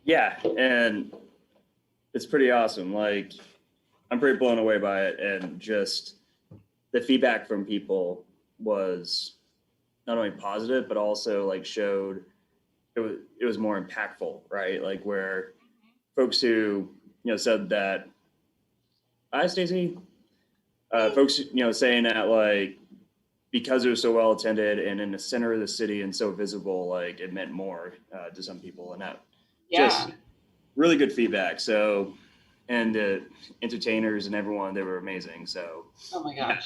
Yeah, and it's pretty awesome. Like, I'm pretty blown away by it, and just the feedback from people was not only positive, but also like showed it was more impactful, right? Like where folks who said that, hi Stacy, folks saying that like because it was so well attended and in the center of the city and so visible, like it meant more to some people, and that just really good feedback. So, and the entertainers and everyone, they were amazing. So, oh my gosh,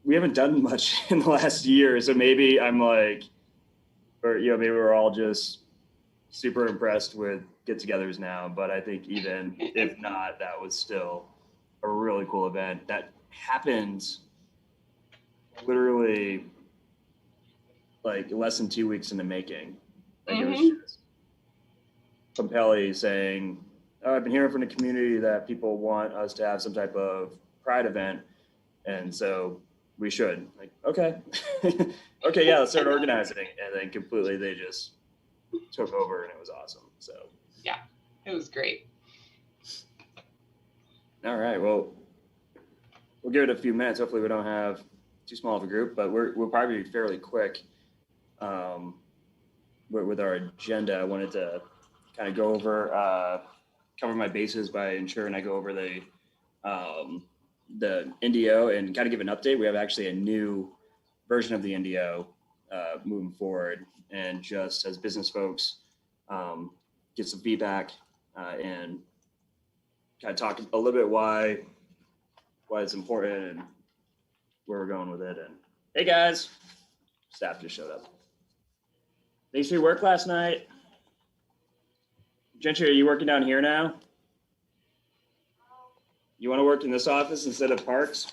we haven't done much in the last year, so maybe I'm like, or maybe we're all just super impressed with get-togethers now. But I think even if not, that was still a really cool event that happened literally like less than 2 weeks in the making. Like it was just Pompelli saying, oh, I've been hearing from the community that people want us to have some type of pride event, and so we should. Like, okay. Okay, yeah, let's start organizing. And then completely they just took over, and it was awesome. So yeah, it was great. All right, well, we'll give it a few minutes. Hopefully we don't have too small of a group, but we'll probably be fairly quick with our agenda. I wanted to kind of go over, cover my bases by ensuring I go over the NDO and kind of give an update. We have actually a new version of the NDO moving forward, and just as business folks get some feedback and kind of talk a little bit why it's important and where we're going with it. And hey guys, staff just showed up. Thanks for your work last night. Gentry, are you working down here now? You want to work in this office instead of Parks?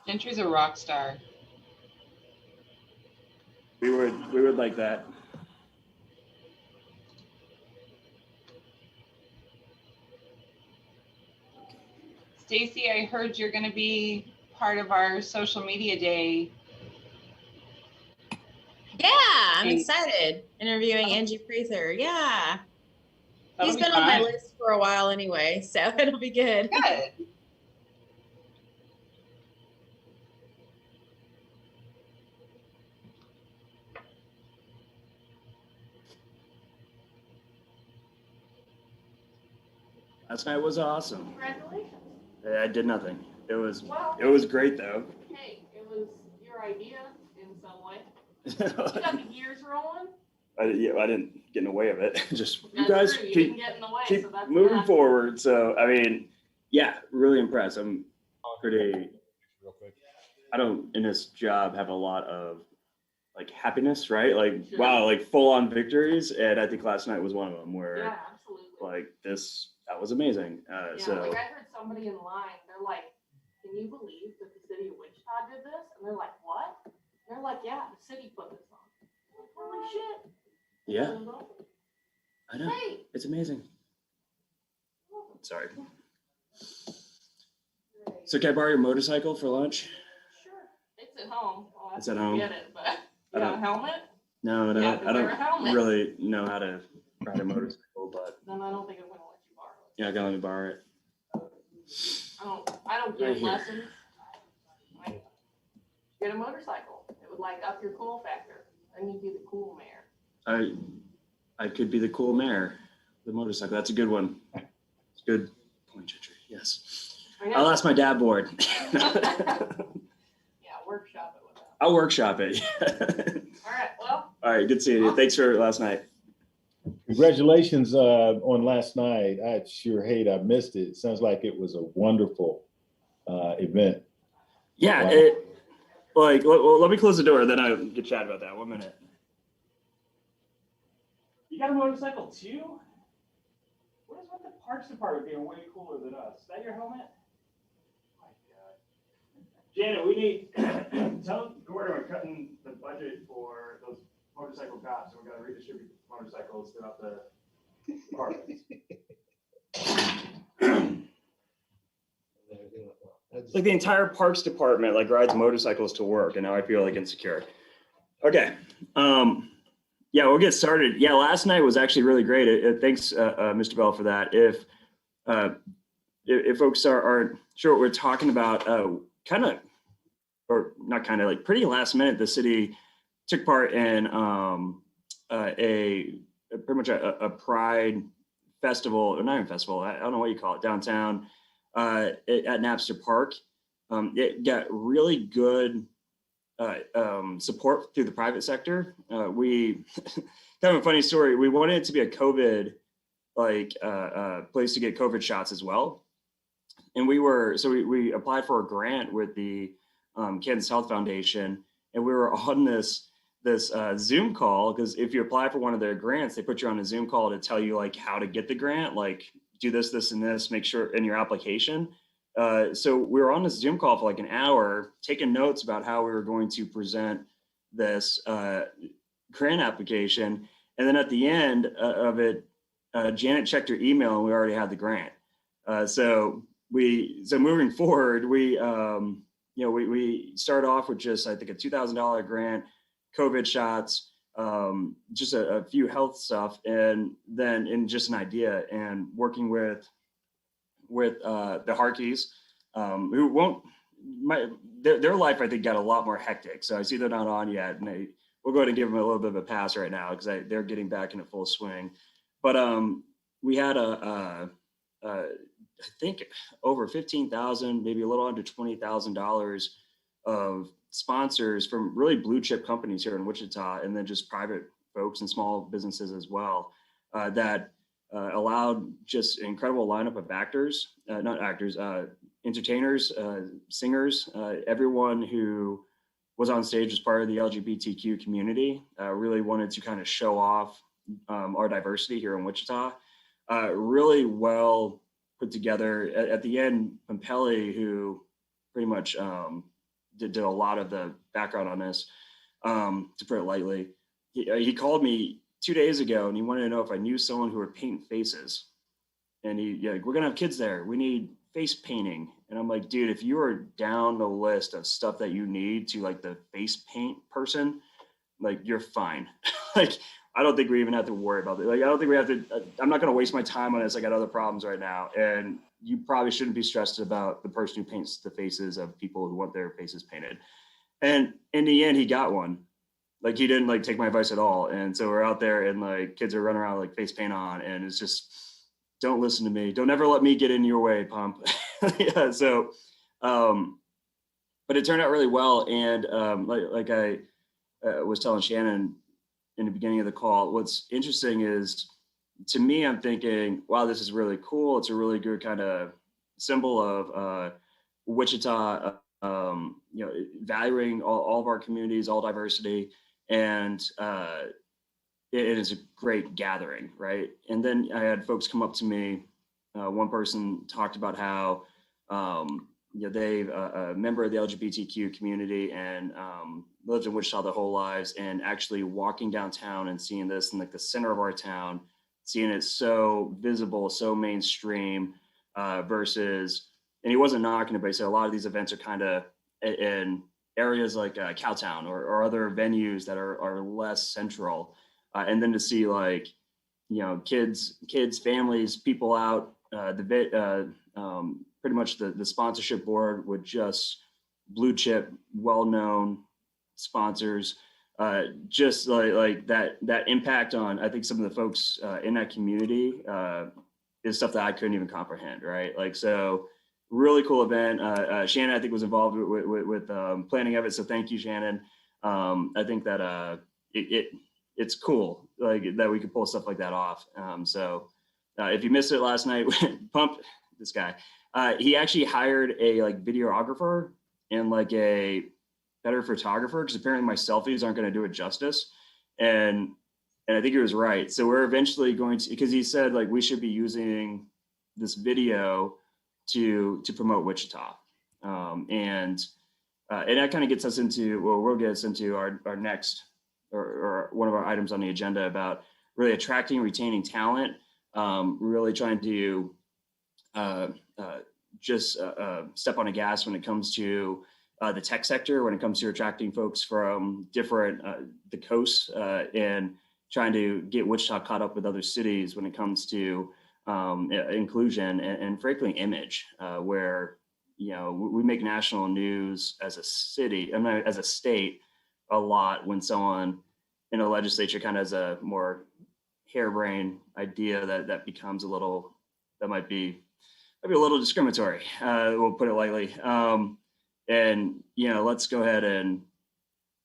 Gentry's a rock star. We would like that. Stacy, I heard you're going to be part of our social media day. Yeah, I'm excited. Interviewing Angie Prather. Yeah. He's been on my list for a while anyway, so it'll be good. Good. Last night was awesome. Congratulations. I did nothing. It was great though. Hey, it was your idea in some way. You got the gears rolling. I didn't get in the way of it. Just That's you guys true. You keep didn't get in the way, keep so that's moving forward. So I mean, yeah, really impressed. I'm pretty. I don't in this job have a lot of like happiness, right? Like Sure. wow, like full on victories, and I think last night was one of them where Yeah, absolutely. like that was amazing. Yeah, So like I heard somebody in line. They're like, "Can you believe that the city of Wichita did this?" And they're like, "What?" They're like, "Yeah, the city put this on." I'm like, holy shit. yeah, I know. Hey. It's amazing. Sorry. So can I borrow your motorcycle for lunch? Sure. It's at home. I'll It's at home. Get it, but you got a helmet? No, You have to I wear a helmet. don't really know how to ride a motorcycle, but Then I don't think I'm gonna let you borrow it. yeah, I gotta let me borrow it. I don't give Right here. lessons. Like, get a motorcycle. It would like up your cool factor. Then you'd be the cool mayor. I could be the cool mayor, the motorcycle. That's a good one. It's a good point, Gentry. Yes. I'll ask my dad board. Yeah, workshop it with that. I'll workshop it. All right, well. All right, good seeing you. Thanks for last night. Congratulations on last night. I sure hate I missed it. Sounds like it was a wonderful event. Yeah, Wow. let me close the door, then I'll get chat about that. 1 minute. You got a motorcycle too? What is with the parks department being way cooler than us? Is that your helmet? Oh my God. Janet, we need, tell Gordon we're cutting the budget for those motorcycle cops, and we're gonna redistribute motorcycles throughout the departments. Like the entire parks department rides motorcycles to work, and now I feel like insecure. Okay. Yeah, we'll get started. Yeah, last night was actually really great. Thanks, Mr. Bell, for that. Uh, if folks aren't sure what we're talking about, kind of, or not kind of, like pretty last minute, the city took part in a pretty much a pride festival, or not even festival, I don't know what you call it, downtown at Napster Park. It got really good support through the private sector. We kind of a funny story. We wanted it to be a COVID place to get COVID shots as well. And we applied for a grant with the Kansas Health Foundation, and we were on this Zoom call, because if you apply for one of their grants, they put you on a Zoom call to tell you like how to get the grant, like do this, this, and this, make sure in your application. So we were on this Zoom call for like an hour, taking notes about how we were going to present this grant application. And then at the end of it, Janet checked her email and we already had the grant. So moving forward, we started off with just, I think, a $2,000 grant, COVID shots, just a few health stuff, and then in just an idea, and working with the Harkeys, who won't, their life, I think, got a lot more hectic. So I see they're not on yet, and we'll go ahead and give them a little bit of a pass right now, because they're getting back into full swing. But we had I think over 15,000, maybe a little under $20,000 of sponsors from really blue chip companies here in Wichita, and then just private folks and small businesses as well, that allowed just an incredible lineup of entertainers, singers, everyone who was on stage as part of the LGBTQ community. Really wanted to kind of show off our diversity here in Wichita. Really well put together. At the end, Pompelli, who pretty much did a lot of the background on this, to put it lightly, he called me 2 days ago and he wanted to know if I knew someone who would paint faces. And we're gonna have kids there, we need face painting. And I'm like, dude, if you are down the list of stuff that you need to like the face paint person, like you're fine. Like, I don't think we even have to worry about it. Like, I don't think we have to, I'm not going to waste my time on this. I got other problems right now. And you probably shouldn't be stressed about the person who paints the faces of people who want their faces painted. And in the end, he got one. Like, he didn't like take my advice at all. And so we're out there and like kids are running around with like face paint on. And it's just, don't listen to me. Don't ever let me get in your way, Pump. Yeah. So, but it turned out really well. And like I was telling Shannon in the beginning of the call, what's interesting is, to me, I'm thinking, wow, this is really cool. It's a really good kind of symbol of Wichita, valuing all of our communities, all diversity, and it is a great gathering, right? And then I had folks come up to me. One person talked about how they've a member of the LGBTQ community and lived in Wichita their whole lives, and actually walking downtown and seeing this in like the center of our town, seeing it so visible, so mainstream, versus, and he wasn't knocking it, but he said a lot of these events are kind of in areas like Cowtown or other venues that are less central. And then to see like, kids, families, people out, pretty much the sponsorship board with just blue chip, well-known sponsors, just like that impact on, I think, some of the folks in that community is stuff that I couldn't even comprehend, right? Like, so really cool event. Shannon, I think, was involved with planning of it. So thank you, Shannon. I think that it's cool, like, that we could pull stuff like that off. So if you missed it last night, Pump, this guy, he actually hired a like videographer and like a better photographer, because apparently my selfies aren't going to do it justice. And I think he was right. So we're eventually going to, because he said like we should be using this video to promote Wichita. And that kind of gets us into, well, we'll get us into our next, or one of our items on the agenda, about really attracting and retaining talent, really trying to just step on the gas when it comes to the tech sector, when it comes to attracting folks from different the coasts, and trying to get Wichita caught up with other cities when it comes to inclusion and frankly image, where we make national news as a city, as a state, a lot when someone in a legislature kind of has a more harebrained idea that becomes that might be a little discriminatory. We'll put it lightly. And let's go ahead and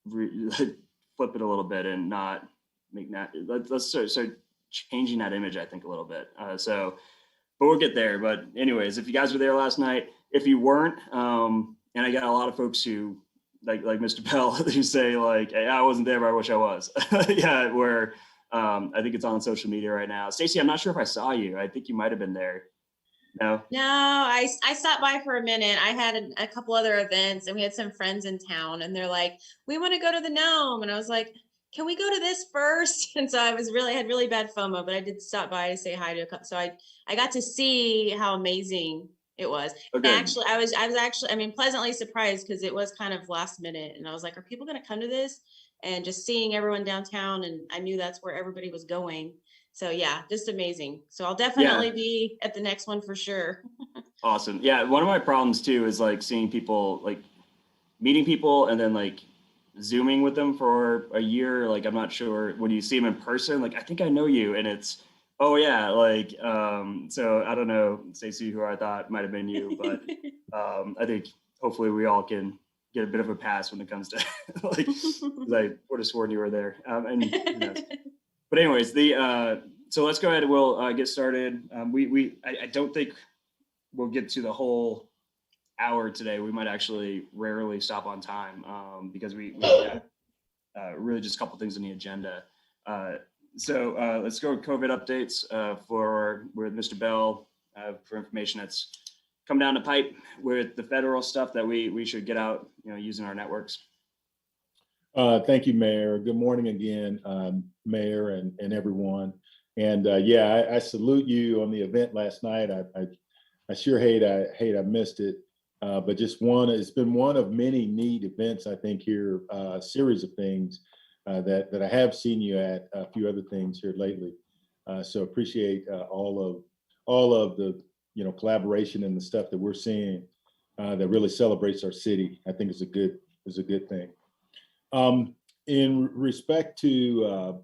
flip it a little bit and not make that. Let's start changing that image, I think, a little bit. But we'll get there. But anyways, if you guys were there last night, if you weren't, and I got a lot of folks who like Mr. Bell who say like, hey, I wasn't there, but I wish I was. Yeah, where I think it's on social media right now. Stacey, I'm not sure if I saw you. I think you might have been there. No, I stopped by for a minute. I had a couple other events and we had some friends in town and they're like, we want to go to the Gnome. And I was like, can we go to this first? And so I had really bad FOMO, but I did stop by to say hi to a couple. So I got to see how amazing it was. Okay. Actually, I was actually, pleasantly surprised because it was kind of last minute. And I was like, are people going to come to this? And just seeing everyone downtown, and I knew that's where everybody was going. So yeah, just amazing. So I'll definitely be at the next one for sure. Awesome. Yeah, one of my problems too is like seeing people, like meeting people and then like Zooming with them for a year. Like I'm not sure when you see them in person, like I think I know you, and it's so I don't know, Stacey, who I thought might have been you, but I think hopefully we all can get a bit of a pass when it comes to like, I would have sworn you were there. But anyways, so let's go ahead and we'll get started. I don't think we'll get to the whole hour today. We might actually rarely stop on time because we got really just a couple things on the agenda. So let's go with COVID updates with Mr. Bell for information that's come down the pipe with the federal stuff that we should get out, using our networks. Thank you, Mayor. Good morning again, Mayor and everyone. And I salute you on the event last night. I sure hate I missed it, but it's been one of many neat events, I think, here, a series of things that I have seen you at, a few other things here lately. So appreciate all of the collaboration and the stuff that we're seeing that really celebrates our city. I think is a good thing. In respect to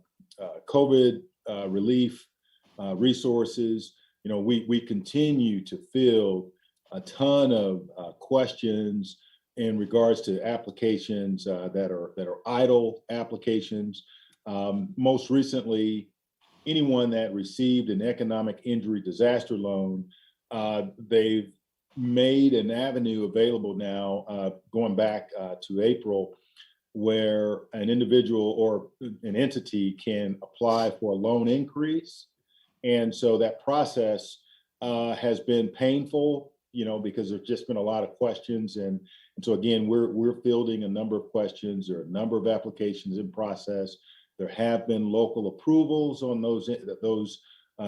COVID relief resources, we continue to field a ton of questions in regards to applications that are idle applications. Most recently, anyone that received an economic injury disaster loan, they've made an avenue available now, going back to April, where an individual or an entity can apply for a loan increase. And so that process has been painful, because there's just been a lot of questions. And so again, we're fielding a number of questions. There are a number of applications in process. There have been local approvals on those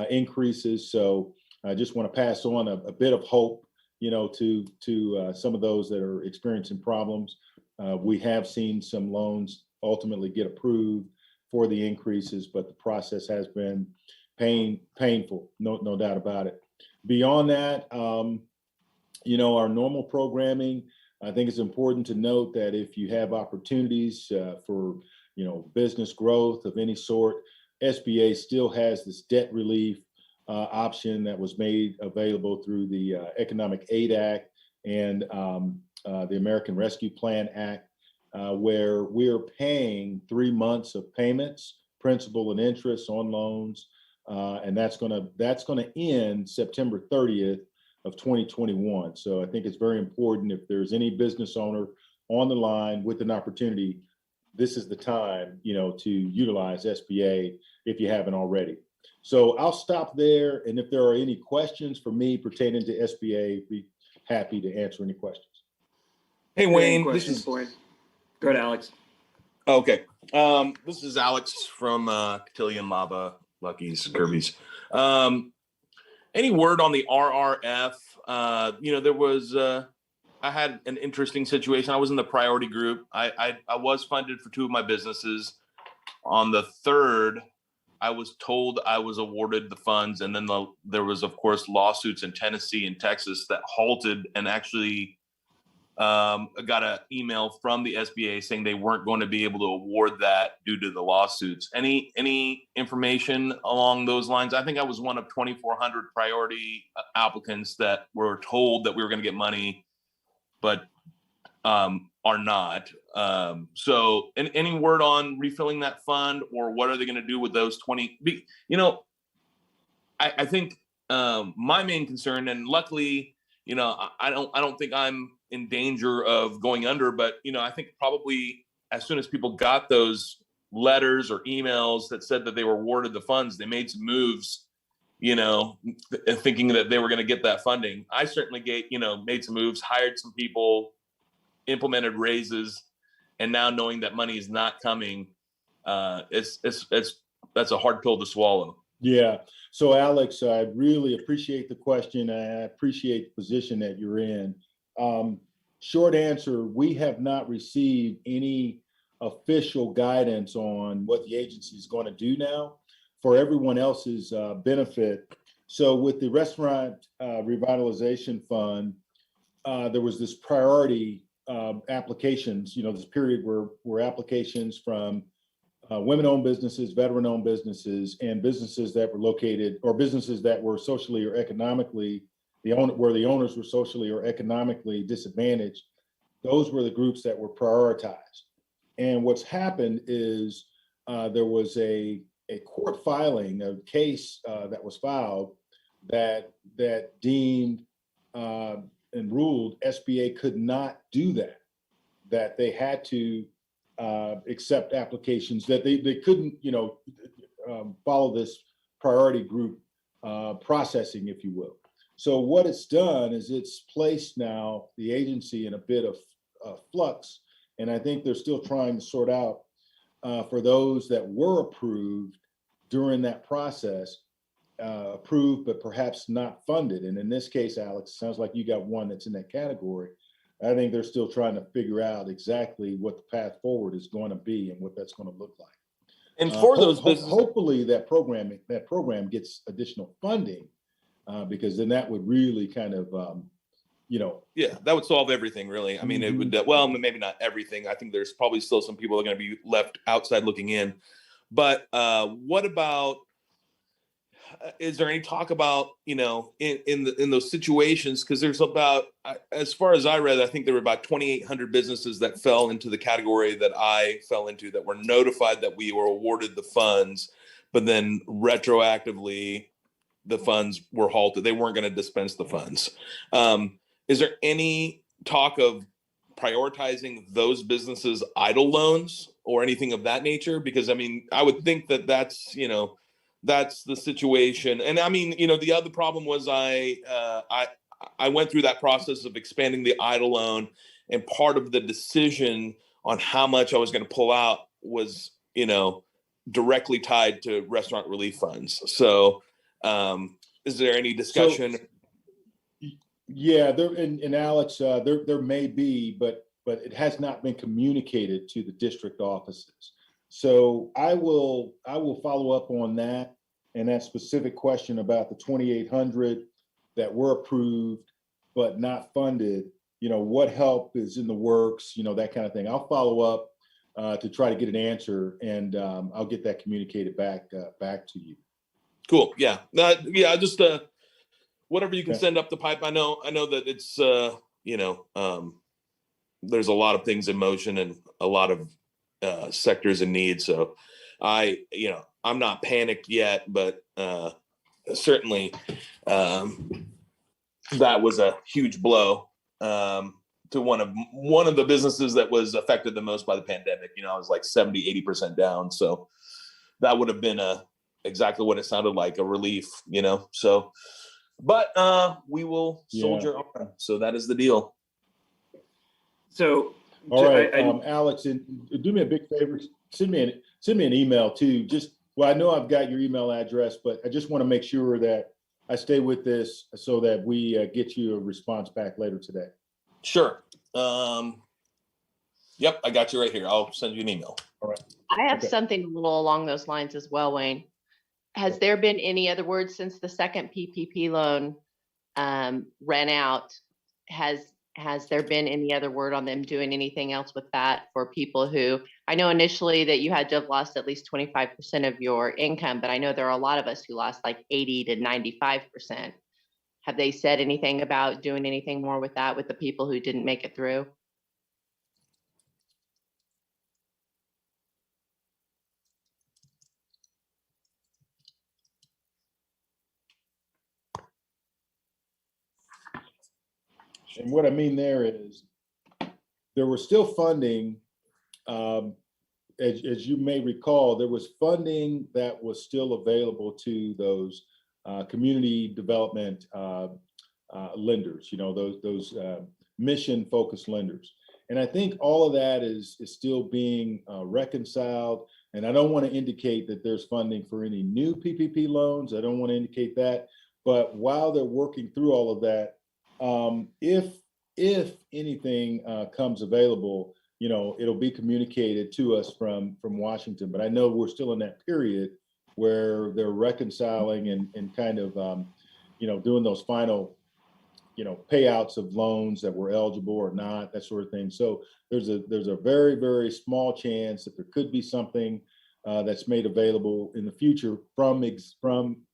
increases. So I just want to pass on a bit of hope, to some of those that are experiencing problems. We have seen some loans ultimately get approved for the increases, but the process has been painful, no doubt about it. Beyond that, our normal programming, I think it's important to note that if you have opportunities for, business growth of any sort, SBA still has this debt relief option that was made available through the Economic Aid Act and the American Rescue Plan Act, where we're paying 3 months of payments, principal and interest on loans, and that's going to end September 30th of 2021. So I think it's very important, if there's any business owner on the line with an opportunity, this is the time, to utilize SBA if you haven't already. So I'll stop there, and if there are any questions for me pertaining to SBA, be happy to answer any questions. Hey, Wayne, Go ahead, Alex. Okay. This is Alex from Cotillion, Maba, Lucky's, Kirby's. Any word on the RRF? There was, I had an interesting situation. I was in the priority group. I was funded for 2 of my businesses. On the 3rd, I was told I was awarded the funds, and then there was, of course, lawsuits in Tennessee and Texas that halted and actually got an email from the SBA saying they weren't going to be able to award that due to the lawsuits. Any information along those lines? I think I was one of 2,400 priority applicants that were told that we were going to get money, but are not. So any word on refilling that fund, or what are they going to do with those 20? You know, I think my main concern, and luckily, you know, I don't think I'm in danger of going under, but you know, I think probably as soon as people got those letters or emails that said that they were awarded the funds, they made some moves, you know, thinking that they were going to get that funding. I certainly made some moves, hired some people, implemented raises, and now knowing that money is not coming, that's a hard pill to swallow. Yeah. So Alex, I really appreciate the question. I appreciate the position that you're in. Short answer, we have not received any official guidance on what the agency is going to do now for everyone else's benefit. So with the Restaurant Revitalization Fund, there was this priority applications, you know, this period where applications from women-owned businesses, veteran-owned businesses, and businesses that were located, or businesses that were socially or economically, where the owners were socially or economically disadvantaged. Those were the groups that were prioritized. And what's happened is there was a court filing, a case that was filed that deemed and ruled SBA could not do that they had to accept applications, that they couldn't, you know, follow this priority group processing, if you will. So what it's done is it's placed now the agency in a bit of flux, and I think they're still trying to sort out for those that were approved during that process, approved but perhaps not funded. And in this case, Alex, it sounds like you got one that's in that category. I think they're still trying to figure out exactly what the path forward is going to be and what that's going to look like. And for those businesses, hopefully that program gets additional funding, because then that would really kind of, you know. Yeah, that would solve everything, really. I mean, it would, well, maybe not everything. I think there's probably still some people that are going to be left outside looking in. But what about, is there any talk about, you know, in those situations? Because there's about, as far as I read, I think there were about 2,800 businesses that fell into the category that I fell into, that were notified that we were awarded the funds, but then retroactively the funds were halted. They weren't going to dispense the funds. Is there any talk of prioritizing those businesses' idle loans or anything of that nature? Because I mean, I would think that that's, you know, that's the situation. And I mean, you know, the other problem was I went through that process of expanding the idle loan, and part of the decision on how much I was going to pull out was, you know, directly tied to restaurant relief funds. So is there any discussion? Yeah, and Alex, there may be, but it has not been communicated to the district offices. So I will follow up on that, and that specific question about the 2,800 that were approved but not funded. You know, what help is in the works? You know, that kind of thing. I'll follow up to try to get an answer, and I'll get that communicated back to you. Cool. Yeah. Yeah. Just whatever you can send up the pipe. I know that it's you know, there's a lot of things in motion and a lot of sectors in need. So you know, I'm not panicked yet, but certainly that was a huge blow to one of the businesses that was affected the most by the pandemic. You know, I was like 70-80% down. So that would have been exactly what it sounded like, a relief, you know. So, but we will soldier on. So that is the deal. So, all right, Alex, and do me a big favor, send me an email too. Well, I know I've got your email address, but I just want to make sure that I stay with this so that we get you a response back later today. Sure. Yep, I got you right here. I'll send you an email. All right. I have something a little along those lines as well, Wayne. Has there been any other words since the second PPP loan ran out? Has there been any other word on them doing anything else with that for people who, I know initially that you had to have lost at least 25% of your income, but I know there are a lot of us who lost like 80 to 95%. Have they said anything about doing anything more with that with the people who didn't make it through? And what I mean there is there was still funding. As you may recall, there was funding that was still available to those community development lenders, those mission-focused lenders. And I think all of that is still being reconciled. And I don't want to indicate that there's funding for any new PPP loans. I don't want to indicate that. But while they're working through all of that, if anything comes available, it'll be communicated to us from Washington. But I know we're still in that period where they're reconciling and kind of, doing those final, payouts of loans that were eligible or not, that sort of thing. So there's a very, very small chance that there could be something that's made available in the future from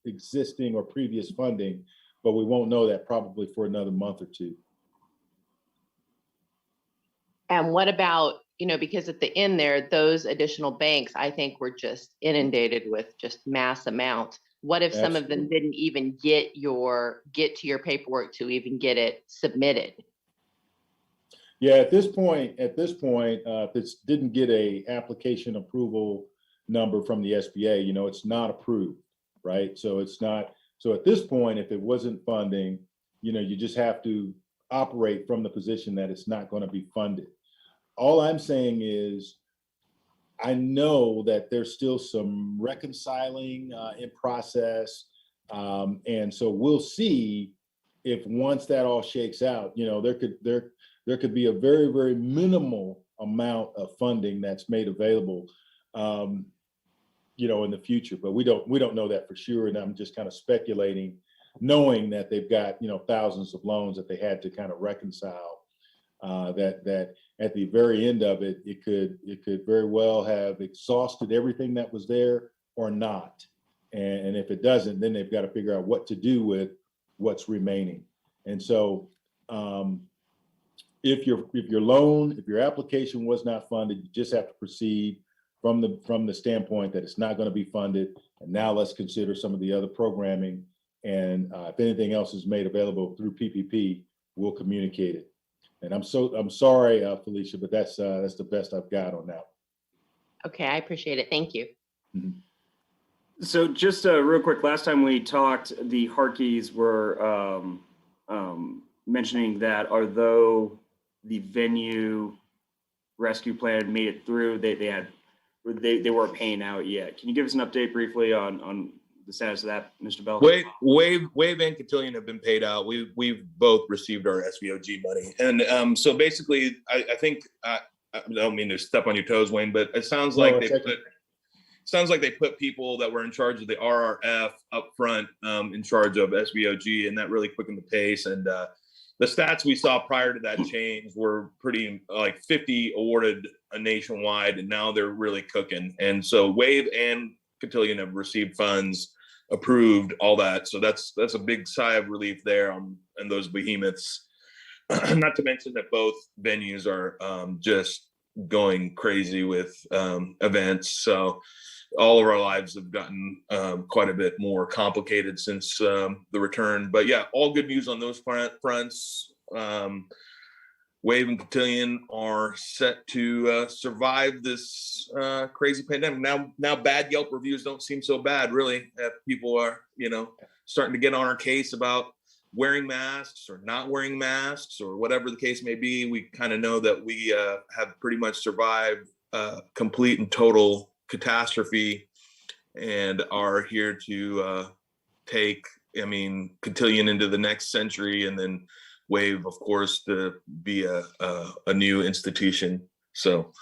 existing or previous funding, but we won't know that probably for another month or two. And what about, because at the end there, those additional banks, I think were just inundated with just mass amounts. What if some of them didn't even get to your paperwork to even get it submitted? Yeah, at this point, if it didn't get a application approval number from the SBA, it's not approved, right? So it's not. So at this point, if it wasn't funding, you just have to operate from the position that it's not going to be funded. All I'm saying is, I know that there's still some reconciling in process. And so we'll see if once that all shakes out, there could be a very, very minimal amount of funding that's made available, in the future. But we don't know that for sure. And I'm just kind of speculating, knowing that they've got, thousands of loans that they had to kind of reconcile. That at the very end of it, it could very well have exhausted everything that was there or not. And if it doesn't, then they've got to figure out what to do with what's remaining. And so if your application was not funded, you just have to proceed from the standpoint that it's not going to be funded. And now let's consider some of the other programming. And if anything else is made available through PPP, we'll communicate it. And I'm sorry, Felicia, but that's the best I've got on that. Okay, I appreciate it. Thank you. Mm-hmm. So just real quick, last time we talked, the Harkeys were mentioning that although the venue rescue plan made it through, they weren't paying out yet. Can you give us an update briefly on the status of that, Mr. Bell? Wave and Cotillion have been paid out. We've both received our SVOG money, and so basically, I think I don't mean to step on your toes, Wayne, but it sounds like they put people that were in charge of the RRF up front in charge of SVOG, and that really quickened the pace. And the stats we saw prior to that change were pretty like 50 awarded nationwide, and now they're really cooking. And so Wave and Cotillion have received funds approved, all that. So that's a big sigh of relief there and those behemoths. Not to mention that both venues are just going crazy with events. So all of our lives have gotten quite a bit more complicated since the return. But yeah, all good news on those fronts. Wave and Cotillion are set to survive this crazy pandemic. Now bad Yelp reviews don't seem so bad, really. People are, starting to get on our case about wearing masks or not wearing masks or whatever the case may be. We kind of know that we have pretty much survived complete and total catastrophe and are here to take, Cotillion into the next century, and then Wave, of course, to be a new institution. So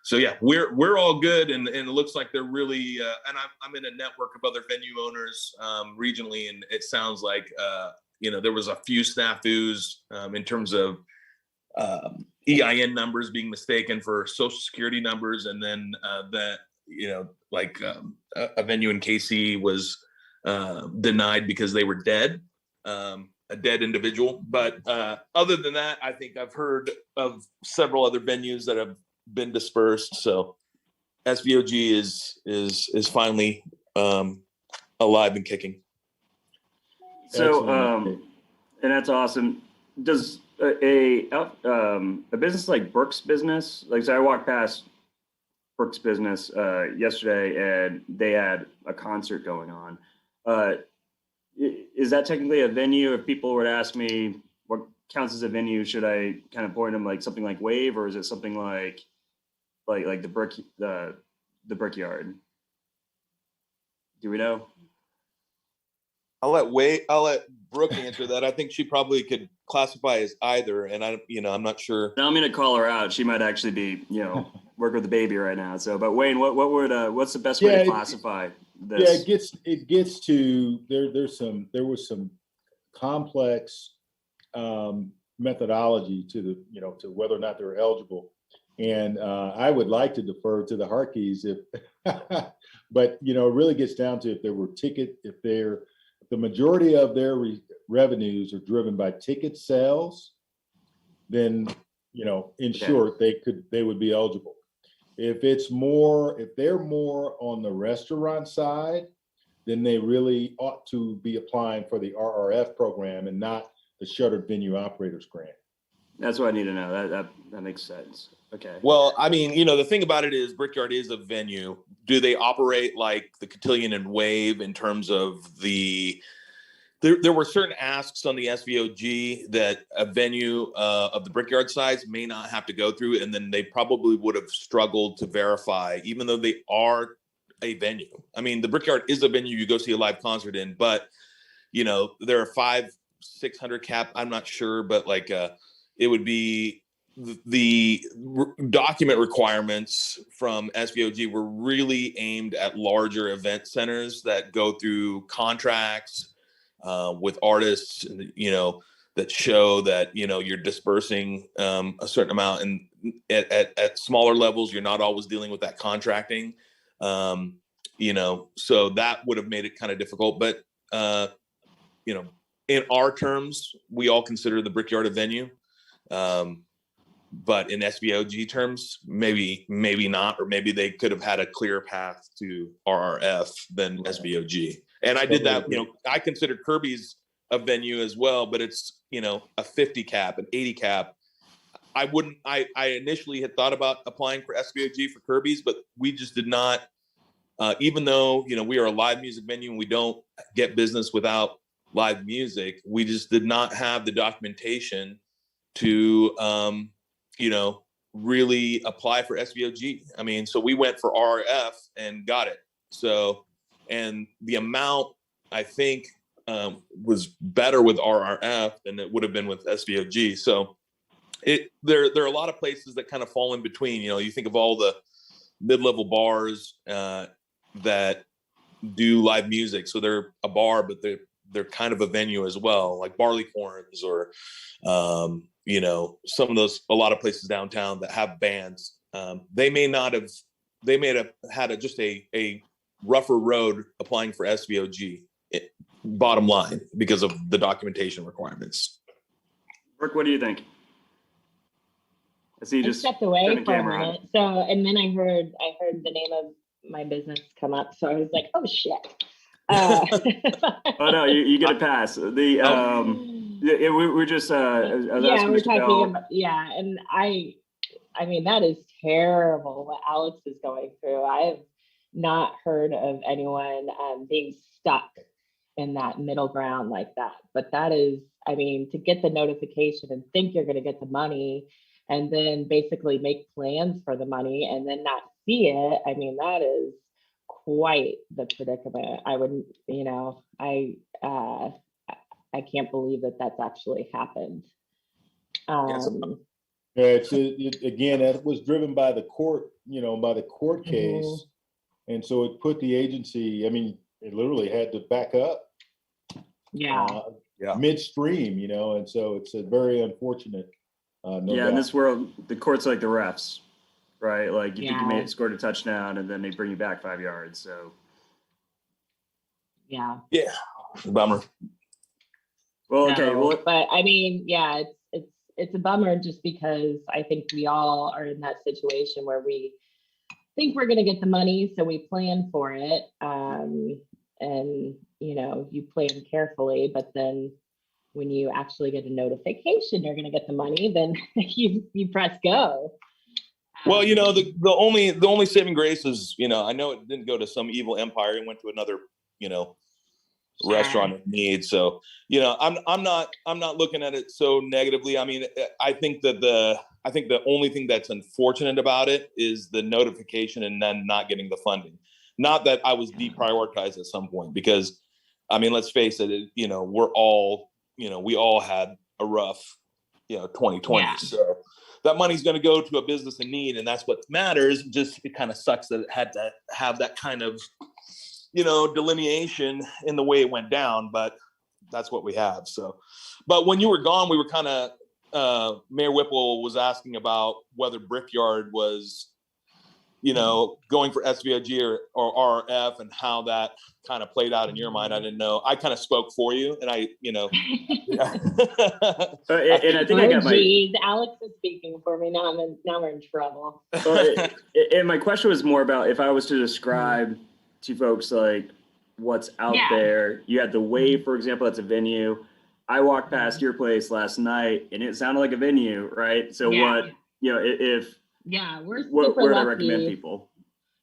so yeah, we're all good, and it looks like they're really. And I'm in a network of other venue owners regionally, and it sounds like there was a few snafus in terms of EIN numbers being mistaken for Social Security numbers, and then that a venue in KC was denied because they were dead, a dead individual. But other than that, I think I've heard of several other venues that have been dispersed. So SVOG is finally alive and kicking. So, Excellent. and that's awesome. Does a business like Brooks Business, like, so I walked past Brooks Business yesterday, and they had a concert going on. Is that technically a venue? If people were to ask me what counts as a venue, should I kind of point them like something like Wave, or is it something like the Brickyard? Do we know? I'll let Brooke answer that. I think she probably could classify as either, and I'm not sure. Now I'm gonna call her out. She might actually be, working with the baby right now. So, but Wayne, what's the best way to classify this? Yeah, it gets to there was some complex methodology to to whether or not they're eligible, and I would like to defer to the Harkeys but it really gets down to if the majority of their revenues are driven by ticket sales, then in short they would be eligible. If they're more on the restaurant side, then they really ought to be applying for the RRF program and not the Shuttered Venue Operators Grant. That's what I need to know. That makes sense. Okay. Well, I mean, the thing about it is Brickyard is a venue. Do they operate like the Cotillion and Wave in terms of there were certain asks on the SVOG that a venue of the Brickyard size may not have to go through, and then they probably would have struggled to verify, even though they are a venue. I mean, the Brickyard is a venue you go see a live concert in, but there are 500-600 cap. I'm not sure, but it would be the document requirements from SVOG were really aimed at larger event centers that go through contracts with artists, that show that, you're dispersing a certain amount, and at smaller levels, you're not always dealing with that contracting. So that would have made it kind of difficult, but in our terms, we all consider the Brickyard a venue. But in SVOG terms, maybe not, or maybe they could have had a clearer path to RRF than SVOG. And I did that, I considered Kirby's a venue as well, but it's, a 50 cap, an 80 cap. I initially had thought about applying for SVOG for Kirby's, but we just did not, even though, we are a live music venue and we don't get business without live music, we just did not have the documentation to, really apply for SVOG. I mean, so we went for RRF and got it. So, and the amount, I think, was better with RRF than it would have been with SVOG. So there are a lot of places that kind of fall in between. You think of all the mid-level bars that do live music. So they're a bar, but they're kind of a venue as well, like Barleycorns or some of those, a lot of places downtown that have bands. They may have had just a rougher road applying for SVOG, bottom line, because of the documentation requirements. Brooke, what do you think? I see you just stepped away turning the for a camera on. minute. So, and then I heard the name of my business come up. So I was like, oh shit. Oh no, you get a pass. We're just we're talking about, and I mean, that is terrible what Alex is going through. I have not heard of anyone being stuck in that middle ground like that, but that is, I mean, to get the notification and think you're going to get the money and then basically make plans for the money and then not see it, I mean, that is quite the predicament. I wouldn't, I can't believe that that's actually happened. Yeah, again, that was driven by the court, by the court case. And so it put the agency, I mean, it literally had to back up Yeah. midstream, and so it's a very unfortunate. No doubt. In this world, the court's like the refs, right? Like you think you scored a touchdown and then they bring you back 5 yards. So. Yeah. Yeah. Bummer. Well, okay. Well, but I mean, yeah, it's a bummer just because I think we all are in that situation where we think we're going to get the money, so we plan for it, and you plan carefully, but then when you actually get a notification you're going to get the money, then you press go. Well, the only saving grace is, I know it didn't go to some evil empire. It went to another, restaurant in need. So, I'm not looking at it so negatively. I mean, I think the only thing that's unfortunate about it is the notification and then not getting the funding. Not that I was deprioritized at some point, because I mean, let's face it, we're all, we all had a rough, 2020. Yeah. So that money's going to go to a business in need, and that's what matters. Just, it kind of sucks that it had to have that kind of, delineation in the way it went down, but that's what we have. So, but when you were gone, we were kind of, Mayor Whipple was asking about whether Brickyard was, going for SVIG or RRF, and how that kind of played out in your mind. I didn't know. I kind of spoke for you, and I, and I think I got Alex is speaking for me now. Now we're in trouble. And my question was more about if I was to describe to folks like what's out there. You had the Wave, for example, that's a venue. I walked past your place last night and it sounded like a venue, right? So what, if we're super what would lucky. I recommend people?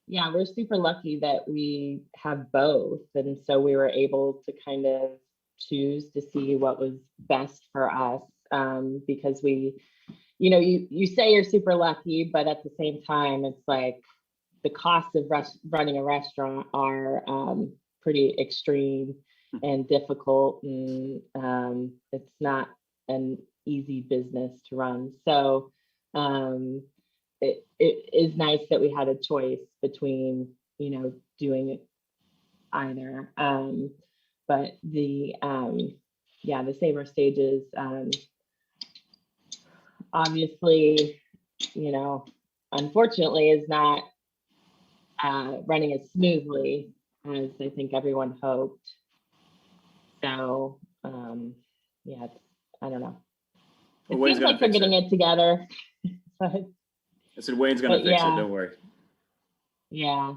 Yeah, we're super lucky that we have both. And so we were able to kind of choose to see what was best for us, because we, you say you're super lucky, but at the same time, it's like the costs of running a restaurant are pretty extreme and difficult, and it's not an easy business to run. So it is nice that we had a choice between, doing it either. But the Save Our Stages, obviously, unfortunately is not running as smoothly as I think everyone hoped. So, I don't know. It seems like they're getting it together. But, I said Wayne's gonna fix it. Don't worry. Yeah.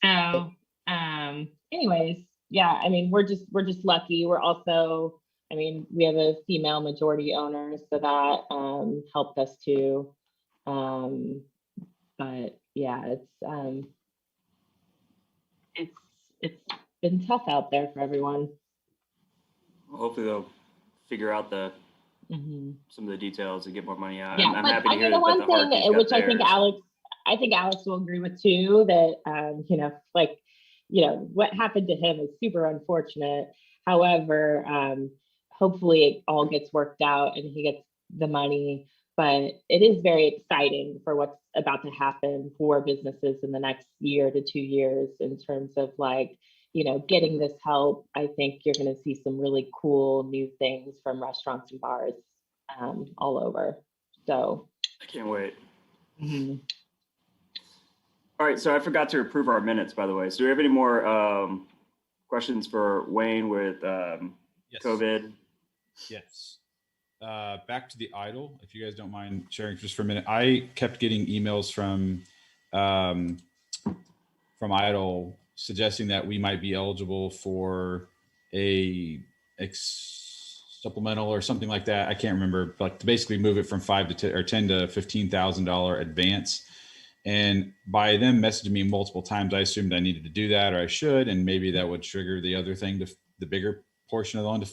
So, anyways, I mean, we're just lucky. We're also, I mean, we have a female majority owner, so that helped us too. But yeah, it's been tough out there for everyone. Well, hopefully they'll figure out some of the details and get more money out. Yeah, I'm but happy to hear the one thing which I think Alex will agree with too, that what happened to him is super unfortunate. However, hopefully it all gets worked out and he gets the money. But it is very exciting for what's about to happen for businesses in the next year to 2 years in terms of getting this help. I think you're going to see some really cool new things from restaurants and bars all over. So I can't wait. All right, so I forgot to approve our minutes, by the way. So do we have any more questions for Wayne with Yes. COVID? Yes. Back to the idol, if you guys don't mind sharing just for a minute. I kept getting emails from idol suggesting that we might be eligible for a supplemental or something like that. I can't remember, but to basically move it from $5,000 to $10,000 to $15,000 advance. And by them messaging me multiple times, I assumed I needed to do that, or I should, and maybe that would trigger the other thing, to the bigger portion of the loan.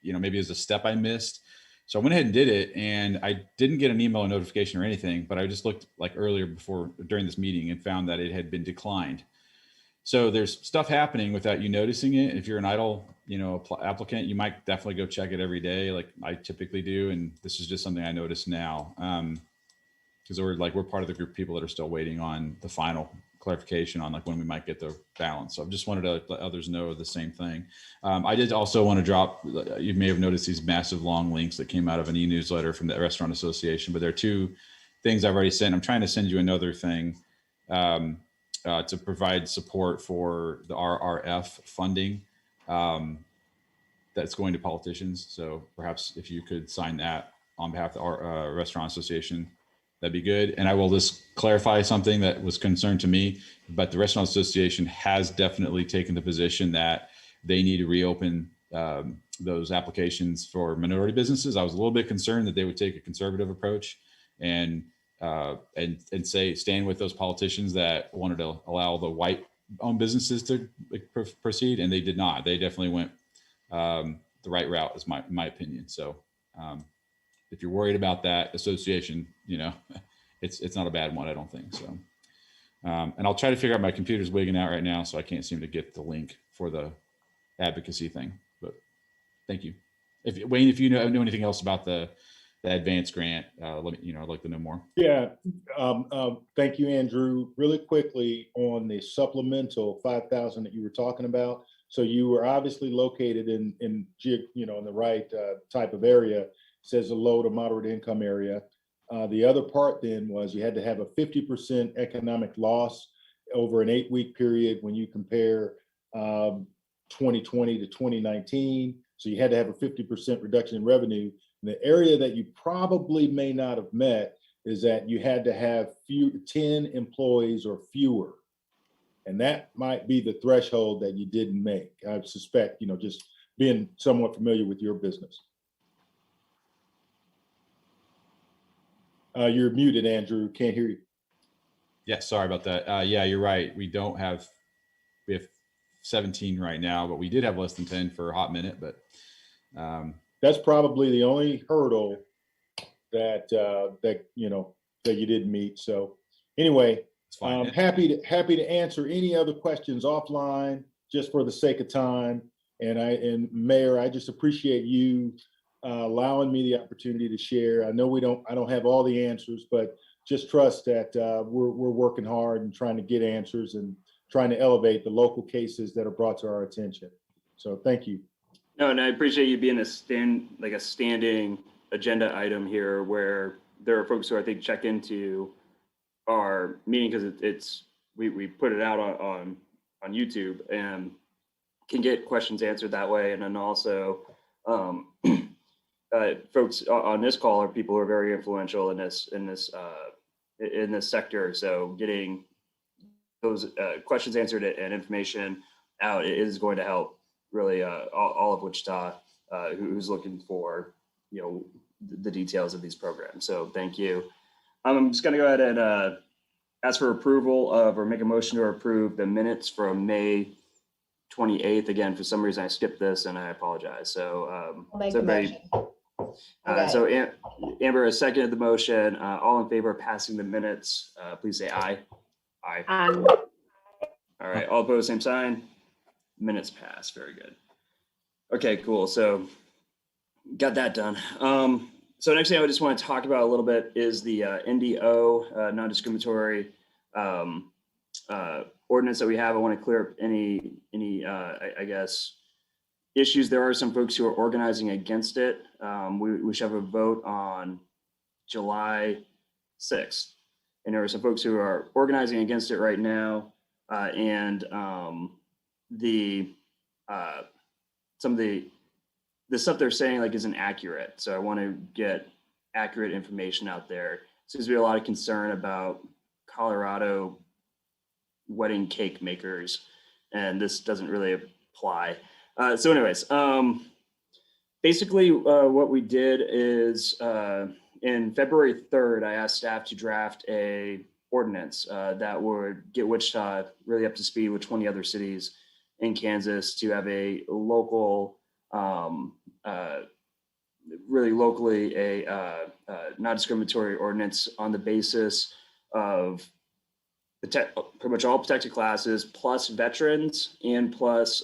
Maybe it was a step I missed. So I went ahead and did it, and I didn't get an email or notification or anything, but I just looked like earlier during this meeting and found that it had been declined. So there's stuff happening without you noticing it. If you're an idle, applicant, you might definitely go check it every day, like I typically do. And this is just something I noticed now, because we're part of the group of people that are still waiting on the final clarification on like when we might get the balance. So I just wanted to let others know the same thing. I did also want to drop. You may have noticed these massive long links that came out of an e-newsletter from the Restaurant Association, but there are two things I've already sent. I'm trying to send you another thing. To provide support for the RRF funding that's going to politicians. So perhaps if you could sign that on behalf of our Restaurant Association, that'd be good. And I will just clarify something that was concerned to me, but the Restaurant Association has definitely taken the position that they need to reopen those applications for minority businesses. I was a little bit concerned that they would take a conservative approach and say stand with those politicians that wanted to allow the white-owned businesses to proceed, and they did not. They definitely went the right route, is my opinion. So if you're worried about that association, it's not a bad one, I don't think so. And I'll try to figure out, my computer's wigging out right now, so I can't seem to get the link for the advocacy thing. But thank you. Wayne, if you know anything else about the advanced grant, let me, I'd like to know more. Yeah, thank you, Andrew. Really quickly on the supplemental 5,000 that you were talking about. So you were obviously located in the right type of area. It says a low to moderate income area. The other part then was you had to have a 50% economic loss over an 8-week period when you compare 2020 to 2019. So you had to have a 50% reduction in revenue. And the area that you probably may not have met is that you had to have 10 employees or fewer. And that might be the threshold that you didn't make. I suspect, just being somewhat familiar with your business. You're muted, Andrew. Can't hear you. Yeah, sorry about that. Yeah, you're right. We have 17 right now, but we did have less than 10 for a hot minute. But that's probably the only hurdle that you didn't meet. So anyway, I'm happy to answer any other questions offline, just for the sake of time. And Mayor, I just appreciate you allowing me the opportunity to share. I know I don't have all the answers, but just trust that we're working hard and trying to get answers and trying to elevate the local cases that are brought to our attention. So thank you. No, and I appreciate you being a standing agenda item here, where there are folks who I think check into our meeting because we put it out on YouTube and can get questions answered that way. And then also folks on this call are people who are very influential in this sector. So getting those questions answered and information out is going to help really all of Wichita who's looking for the details of these programs. So thank you. I'm just going to go ahead and ask for approval of, or make a motion to approve the minutes from May 28th. Again, for some reason I skipped this and I apologize. So so Amber has seconded the motion. All in favor of passing the minutes, please say aye. Aye. All right, all opposed, same sign. Minutes pass. Very good. Okay, cool. So got that done. So next thing I just want to talk about a little bit is the NDO, non-discriminatory ordinance that we have. I want to clear up any I guess, issues. There are some folks who are organizing against it. We should have a vote on July 6th. And there are some folks who are organizing against it right now. And some of the stuff they're saying isn't accurate. So I want to get accurate information out there. Seems to be a lot of concern about Colorado wedding cake makers, and this doesn't really apply. So anyways, basically what we did is in February 3rd, I asked staff to draft a ordinance that would get Wichita really up to speed with 20 other cities in Kansas to have a local, really locally, a non-discriminatory ordinance on the basis of pretty much all protected classes, plus veterans and plus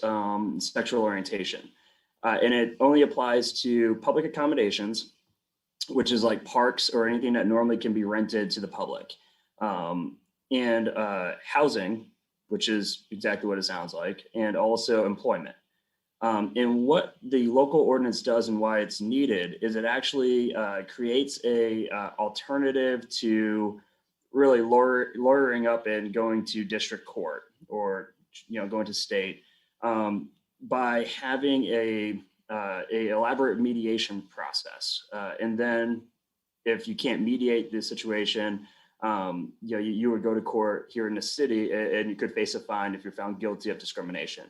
sexual orientation. And it only applies to public accommodations, which is like parks or anything that normally can be rented to the public. And housing, which is exactly what it sounds like, and also employment. And what the local ordinance does and why it's needed is it actually creates a alternative to really lawyering up and going to district court or going to state by having a elaborate mediation process. And then if you can't mediate the situation, you would go to court here in the city and you could face a fine if you're found guilty of discrimination.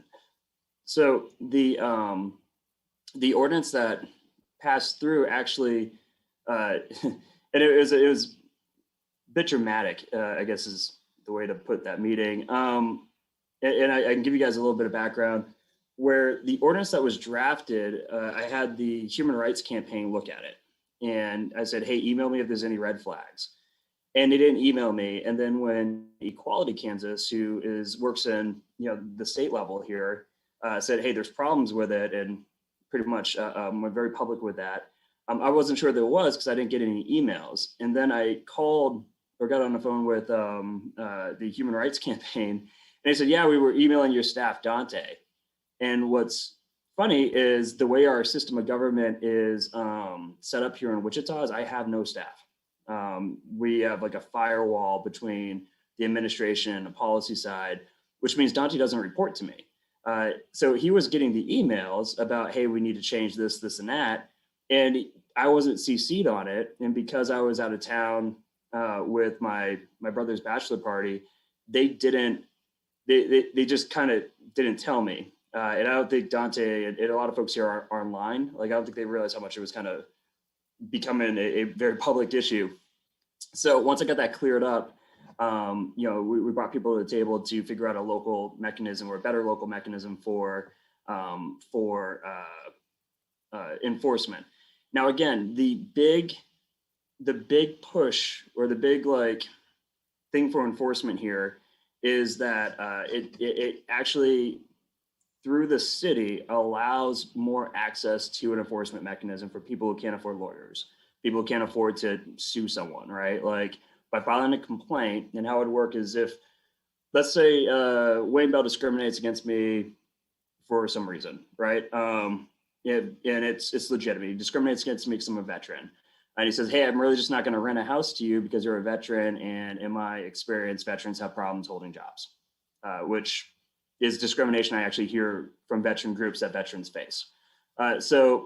So the ordinance that passed through actually, and it was a bit dramatic, I guess is the way to put that meeting. And I can give you guys a little bit of background. Where the ordinance that was drafted, I had the Human Rights Campaign look at it. And I said, hey, email me if there's any red flags. And they didn't email me. And then when Equality Kansas, who works in the state level here, said, hey, there's problems with it, and pretty much went very public with that. I wasn't sure there was because I didn't get any emails. And then I called or got on the phone with the Human Rights Campaign, and they said, yeah, we were emailing your staff, Dante. And what's funny is the way our system of government is set up here in Wichita is I have no staff. We have like a firewall between the administration and the policy side, which means Dante doesn't report to me. So he was getting the emails about, hey, we need to change this, this, and that. And I wasn't CC'd on it. And because I was out of town with my brother's bachelor party, they just kind of didn't tell me. And I don't think Dante and a lot of folks here are online. Like, I don't think they realized how much it was kind of becoming a very public issue. So once I got that cleared up, we brought people to the table to figure out a local mechanism or a better local mechanism for enforcement. Now, again, the big push or the big thing for enforcement here is that it actually, through the city, allows more access to an enforcement mechanism for people who can't afford lawyers, people who can't afford to sue someone, right? Like, by filing a complaint, and how it would work is if, let's say, Wayne Bell discriminates against me for some reason, right? And it's legitimate. He discriminates against me because I'm a veteran. And he says, hey, I'm really just not going to rent a house to you because you're a veteran. And in my experience, veterans have problems holding jobs, which is discrimination I actually hear from veteran groups that veterans face. Let's say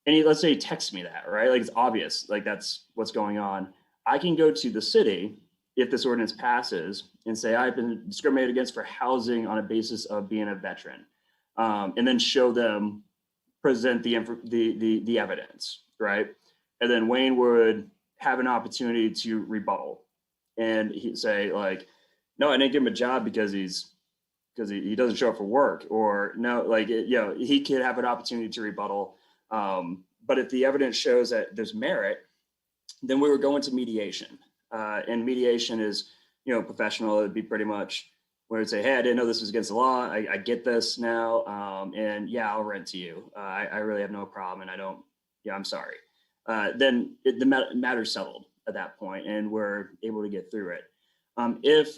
he texts me that, right? Like, it's obvious, like that's what's going on. I can go to the city if this ordinance passes and say, I've been discriminated against for housing on a basis of being a veteran, and then show them, present the evidence, right? And then Wayne would have an opportunity to rebuttal, and he'd say like, no, I didn't give him a job because he doesn't show up for work, or no, he could have an opportunity to rebuttal. But if the evidence shows that there's merit, then we would go into mediation. And mediation is, professional. It'd be pretty much where it'd say, hey, I didn't know this was against the law. I get this now. And yeah, I'll rent to you. I really have no problem. And I'm sorry. Then the matter's settled at that point, and we're able to get through it. If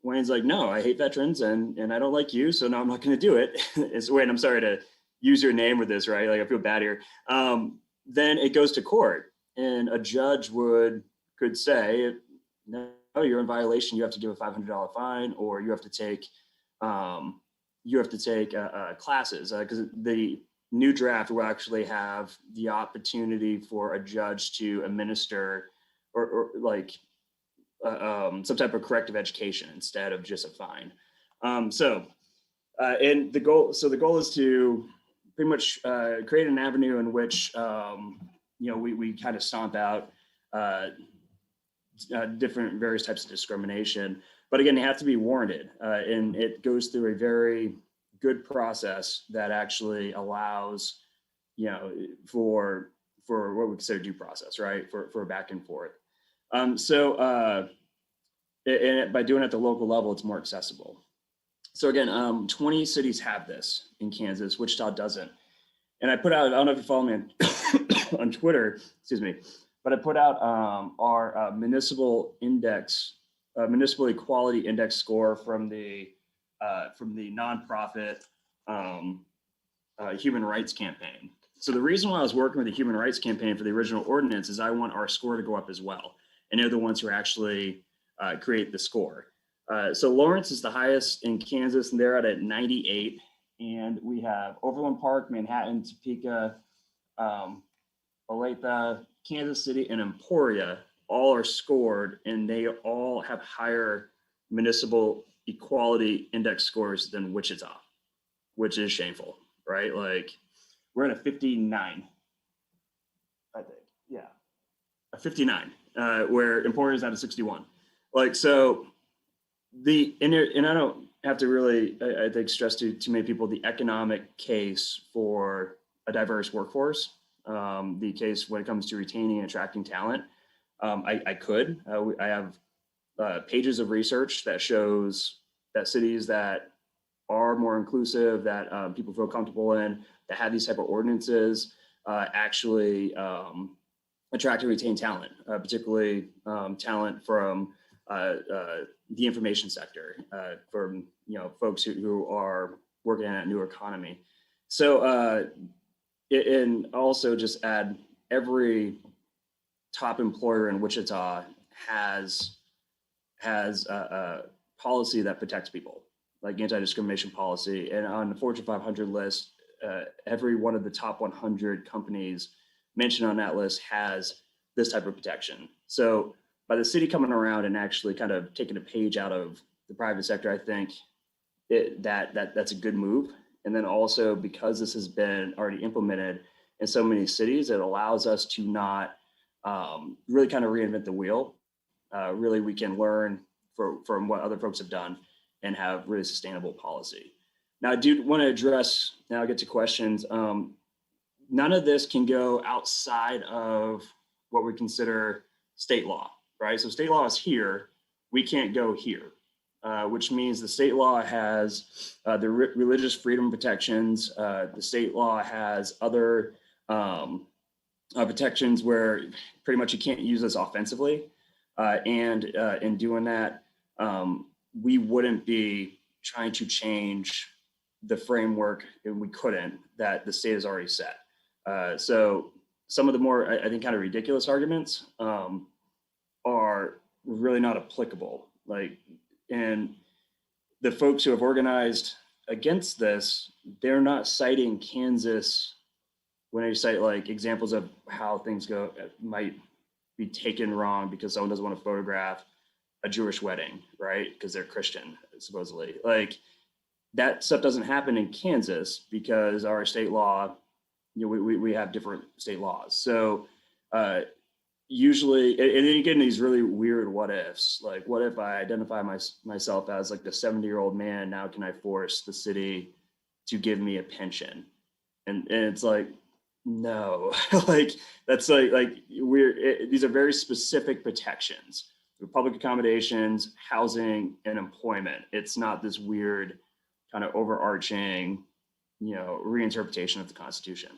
Wayne's like, no, I hate veterans and I don't like you, so no, I'm not going to do it. It's Wayne, I'm sorry to use your name with this, right? Like, I feel bad here. Then it goes to court, and a judge could say, no, you're in violation. You have to give a $500 fine, or you have to take classes, because the new draft will actually have the opportunity for a judge to administer or some type of corrective education instead of just a fine. And the goal is to pretty much create an avenue in which we kind of stomp out different various types of discrimination. But again, they have to be warranted, and it goes through a very good process that actually allows, for what we consider due process, right? For back and forth. and by doing it at the local level, it's more accessible. So again, 20 cities have this in Kansas. Wichita doesn't. And I put out, I don't know if you follow me on Twitter, excuse me, but I put out our municipal equality index score from the nonprofit Human Rights Campaign. So the reason why I was working with the Human Rights Campaign for the original ordinance is I want our score to go up as well. And they're the ones who actually create the score. So Lawrence is the highest in Kansas, and they're at 98. And we have Overland Park, Manhattan, Topeka, Olathe, Kansas City, and Emporia all are scored, and they all have higher municipal equality index scores than Wichita, which is shameful, right? Like we're at a 59, I think. Yeah, a 59, where Emporia is at a 61. Like, so and I don't have to really, I think, stress to many people the economic case for a diverse workforce, the case when it comes to retaining and attracting talent. I have pages of research that shows that cities that are more inclusive, that people feel comfortable in, that have these type of ordinances, actually attract and retain talent, particularly talent from the information sector, from folks who are working in that new economy. So and also just add, every top employer in Wichita has a policy that protects people, like anti-discrimination policy. And on the Fortune 500 list, every one of the top 100 companies mentioned on that list has this type of protection. So by the city coming around and actually kind of taking a page out of the private sector, I think that's a good move. And then also, because this has been already implemented in so many cities, it allows us to not really kind of reinvent the wheel. Really, we can learn from what other folks have done and have really sustainable policy. Now, I do want to address, now I'll get to questions. None of this can go outside of what we consider state law, right? So state law is here, we can't go here, which means the state law has the religious freedom protections. The state law has other protections where pretty much you can't use this offensively. And in doing that, we wouldn't be trying to change the framework, and we couldn't, that the state has already set. So some of the more, I think, kind of ridiculous arguments are really not applicable. Like, and the folks who have organized against this, they're not citing Kansas when they cite like examples of how things go might be taken wrong because someone doesn't want to photograph a Jewish wedding, right? Because they're Christian, supposedly. Like, that stuff doesn't happen in Kansas because our state law, we have different state laws. So usually, and then you get in these really weird what ifs. Like, what if I identify myself as like the 70-year-old man? Now can I force the city to give me a pension? And it's like, no, like that's like these are very specific protections: public accommodations, housing, and employment. It's not this weird kind of overarching, reinterpretation of the Constitution.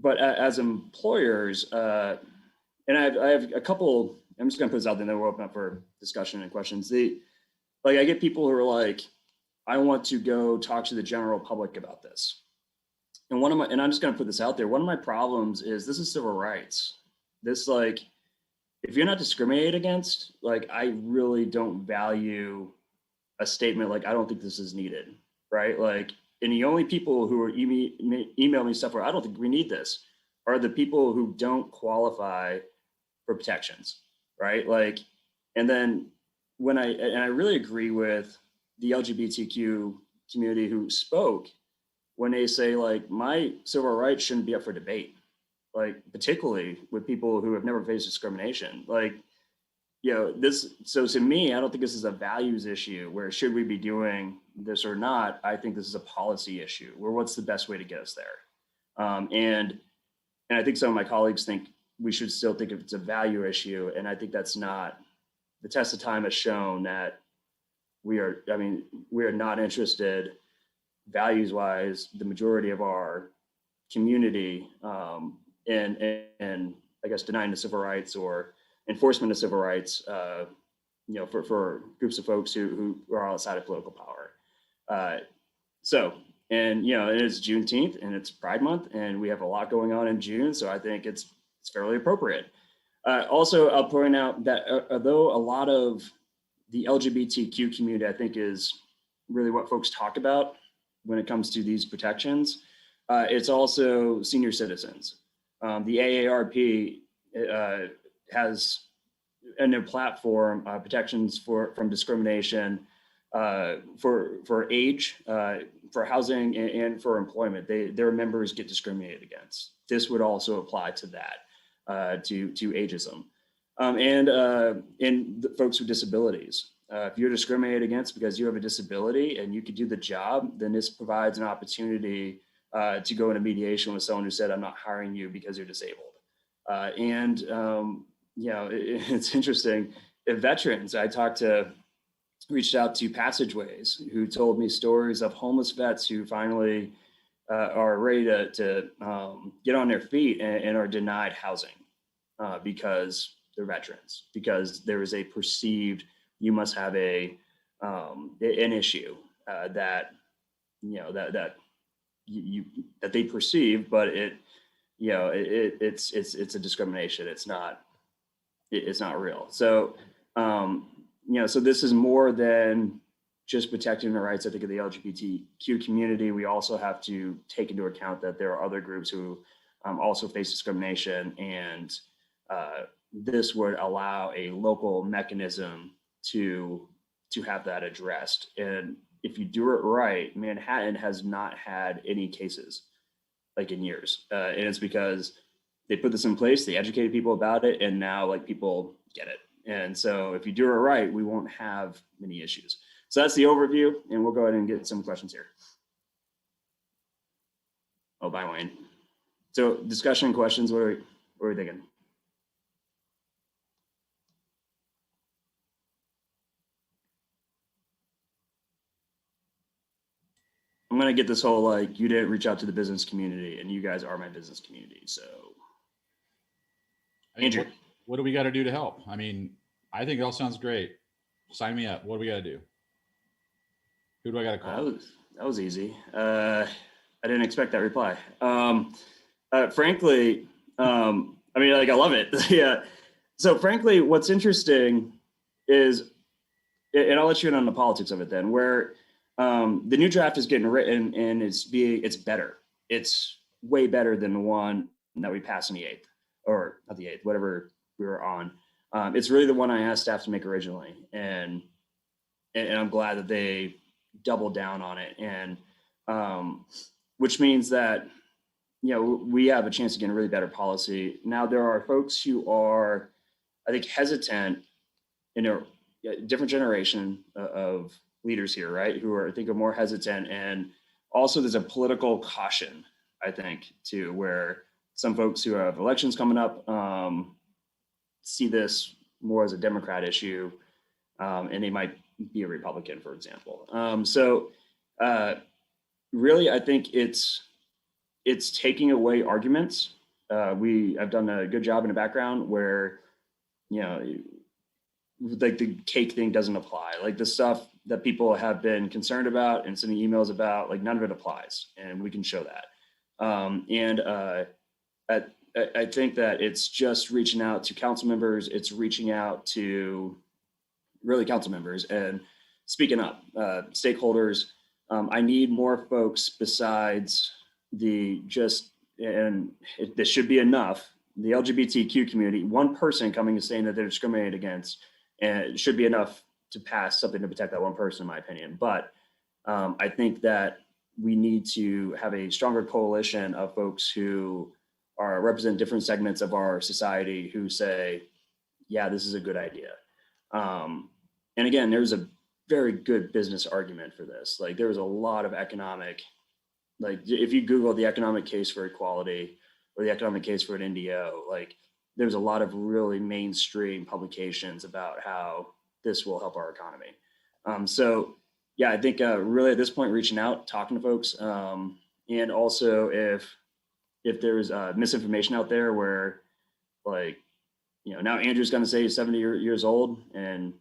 But as employers, and I have a couple, I'm just gonna put this out there and then we'll open up for discussion and questions. I get people who are like, I want to go talk to the general public about this. And I'm just gonna put this out there, one of my problems is this is civil rights. This, like, if you're not discriminated against, like, I really don't value a statement like, I don't think this is needed, right? Like, and the only people who are email me stuff where I don't think we need this are the people who don't qualify for protections, right? Like, and then I really agree with the LGBTQ community who spoke when they say, like, my civil rights shouldn't be up for debate, like, particularly with people who have never faced discrimination. Like, so to me, I don't think this is a values issue where should we be doing this or not. I think this is a policy issue where what's the best way to get us there. And I think some of my colleagues think we should still think if it's a value issue. And I think that's not, the test of time has shown that we are not interested values wise, the majority of our community, and I guess denying the civil rights or enforcement of civil rights, for groups of folks who are outside of political power. And it's Juneteenth and it's Pride Month and we have a lot going on in June. So I think it's fairly appropriate. Also, I'll point out that although a lot of the LGBTQ community, I think, is really what folks talk about when it comes to these protections, it's also senior citizens. The AARP has in their platform protections from discrimination for age, for housing, and for employment. Their members get discriminated against. This would also apply to that, to ageism, and the folks with disabilities. If you're discriminated against because you have a disability and you could do the job, then this provides an opportunity to go into mediation with someone who said, "I'm not hiring you because you're disabled." It's interesting. If veterans, reached out to Passageways, who told me stories of homeless vets who finally are ready to get on their feet and are denied housing because they're veterans, because there is a perceived, you must have an issue that they perceive, but it's a discrimination. It's not real. So so this is more than just protecting the rights, I think, of the LGBTQ community. We also have to take into account that there are other groups who also face discrimination, and this would allow a local mechanism to have that addressed. And if you do it right, Manhattan has not had any cases like in years, and it's because they put this in place, they educated people about it, and now people get it. And so if you do it right, we won't have many issues. So that's the overview, and we'll go ahead and get some questions here. Oh, bye, Wayne. So discussion, questions, what are we thinking? I'm going to get this whole, you didn't reach out to the business community and you guys are my business community. So Andrew. What do we got to do to help? I think it all sounds great. Sign me up. What do we got to do? Who do I got to call? That was easy. I didn't expect that reply. Frankly, I love it. Yeah. So frankly, what's interesting is, and I'll let you in on the politics of it then, where the new draft is getting written and it's better. It's way better than the one that we passed in the 8th, or not the 8th, whatever we were on. It's really the one I asked staff to make originally, and I'm glad that they doubled down on it, and which means that we have a chance to get a really better policy. Now there are folks who are, I think, hesitant in a different generation of leaders here, right? Who are, I think, are more hesitant, and also there's a political caution, I think, too, where some folks who have elections coming up see this more as a Democrat issue, and they might be a Republican, for example. Really, I think it's taking away arguments. I've done a good job in the background where, the cake thing doesn't apply. The stuff that people have been concerned about and sending emails about, none of it applies, and we can show that. I think that it's just reaching out to council members. It's reaching out to really council members and speaking up, stakeholders. I need more folks besides this should be enough. The LGBTQ community, one person coming and saying that they're discriminated against, and it should be enough to pass something to protect that one person, in my opinion. But I think that we need to have a stronger coalition of folks who represent different segments of our society who say, yeah, this is a good idea. And again, there's a very good business argument for this. There's a lot of economic, if you Google the economic case for equality or the economic case for an NDO, there's a lot of really mainstream publications about how this will help our economy. So yeah, I think really at this point, reaching out, talking to folks, and also if there's misinformation out there where, like, now Andrew's going to say he's 70 years old and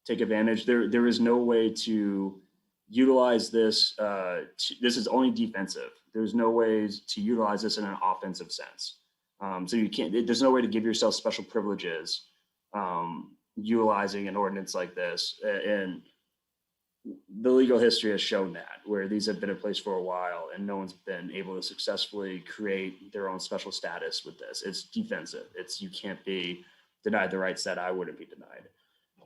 take advantage. There is no way to utilize this. This is only defensive. There's no ways to utilize this in an offensive sense. So you can't. There's no way to give yourself special privileges utilizing an ordinance like this. And the legal history has shown that, where these have been in place for a while and no one's been able to successfully create their own special status with this. It's defensive. You can't be denied the rights that I wouldn't be denied.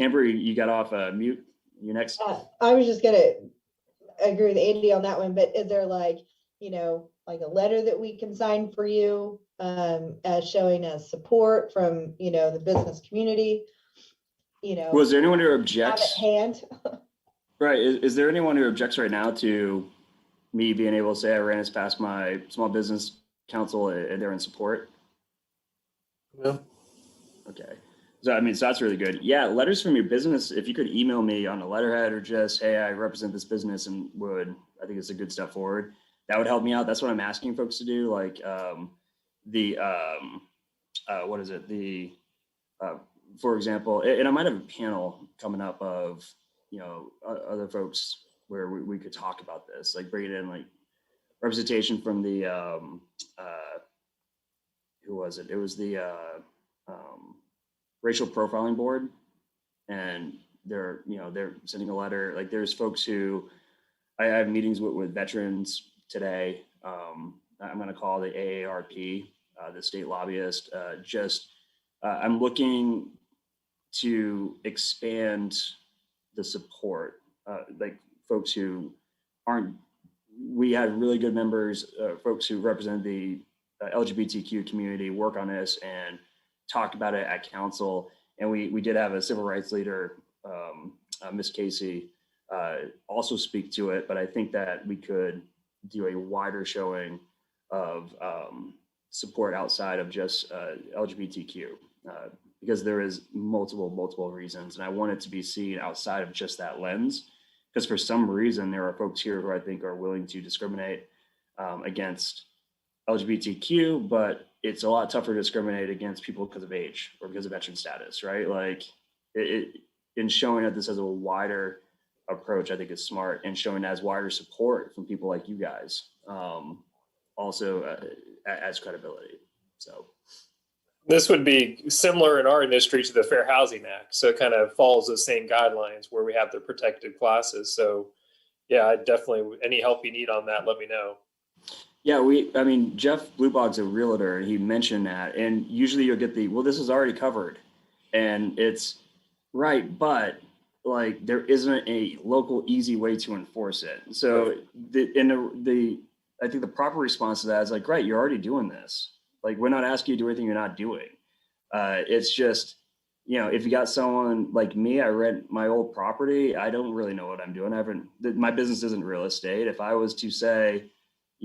Amber, you got off mute. You next. I was just gonna agree with Andy on that one, but is there like a letter that we can sign for you as showing us support from the business community? Was there anyone who have objects? at hand. Right. Is there anyone who objects right now to me being able to say I ran this past my small business council and they're in support? No. Okay. So that's really good. Yeah, letters from your business. If you could email me on a letterhead or just, hey, I represent this business and I think it's a good step forward. That would help me out. That's what I'm asking folks to do. Like what is it? For example, and I might have a panel coming up of other folks where we could talk about this, like bring it in, like representation from the who was it? It was the racial profiling board, and they're sending a letter. Like there's folks who I have meetings with veterans today. I'm going to call the AARP, the state lobbyist. I'm looking to expand the support, like folks who we had really good members, folks who represent the LGBTQ community work on this and talk about it at council. And we did have a civil rights leader, Miss Casey, also speak to it, but I think that we could do a wider showing of support outside of just LGBTQ. Because there is multiple reasons, and I want it to be seen outside of just that lens. Because for some reason, there are folks here who I think are willing to discriminate against LGBTQ, but it's a lot tougher to discriminate against people because of age or because of veteran status, right? Like in showing that this has a wider approach, I think is smart, and showing as wider support from people like you guys also adds credibility. So. This would be similar in our industry to the Fair Housing Act. So it kind of follows the same guidelines where we have the protected classes. So yeah, I definitely, any help you need on that, let me know. Yeah, Jeff Bluebog's a realtor, and he mentioned that. And usually you'll get this is already covered. And it's right, but like there isn't a local easy way to enforce it. So I think the proper response to that is like, right, you're already doing this. Like, we're not asking you to do anything you're not doing. It's just, if you got someone like me, I rent my old property. I don't really know what I'm doing. My business isn't real estate. If I was to say,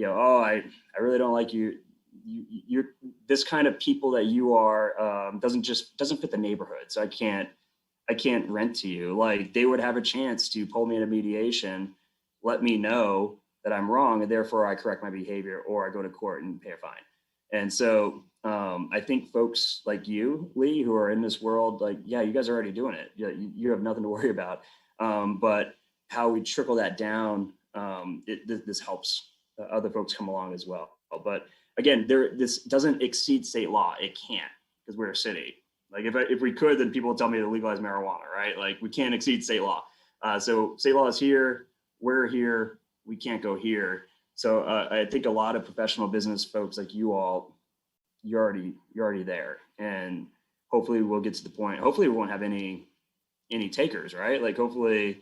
I really don't like you're this kind of people that you are, doesn't fit the neighborhood. So I can't rent to you. Like, they would have a chance to pull me into mediation, let me know that I'm wrong, and therefore I correct my behavior, or I go to court and pay a fine. And so I think folks like you, Lee, who are in this world, like, yeah, you guys are already doing it. You have nothing to worry about. But how we trickle that down, this helps other folks come along as well. But again, this doesn't exceed state law. It can't, because we're a city. Like if we could, then people would tell me to legalize marijuana, right? Like we can't exceed state law. So state law is here. We're here. We can't go here. So I think a lot of professional business folks like you all, you're already there, and hopefully we'll get to the point. Hopefully we won't have any takers, right? Like hopefully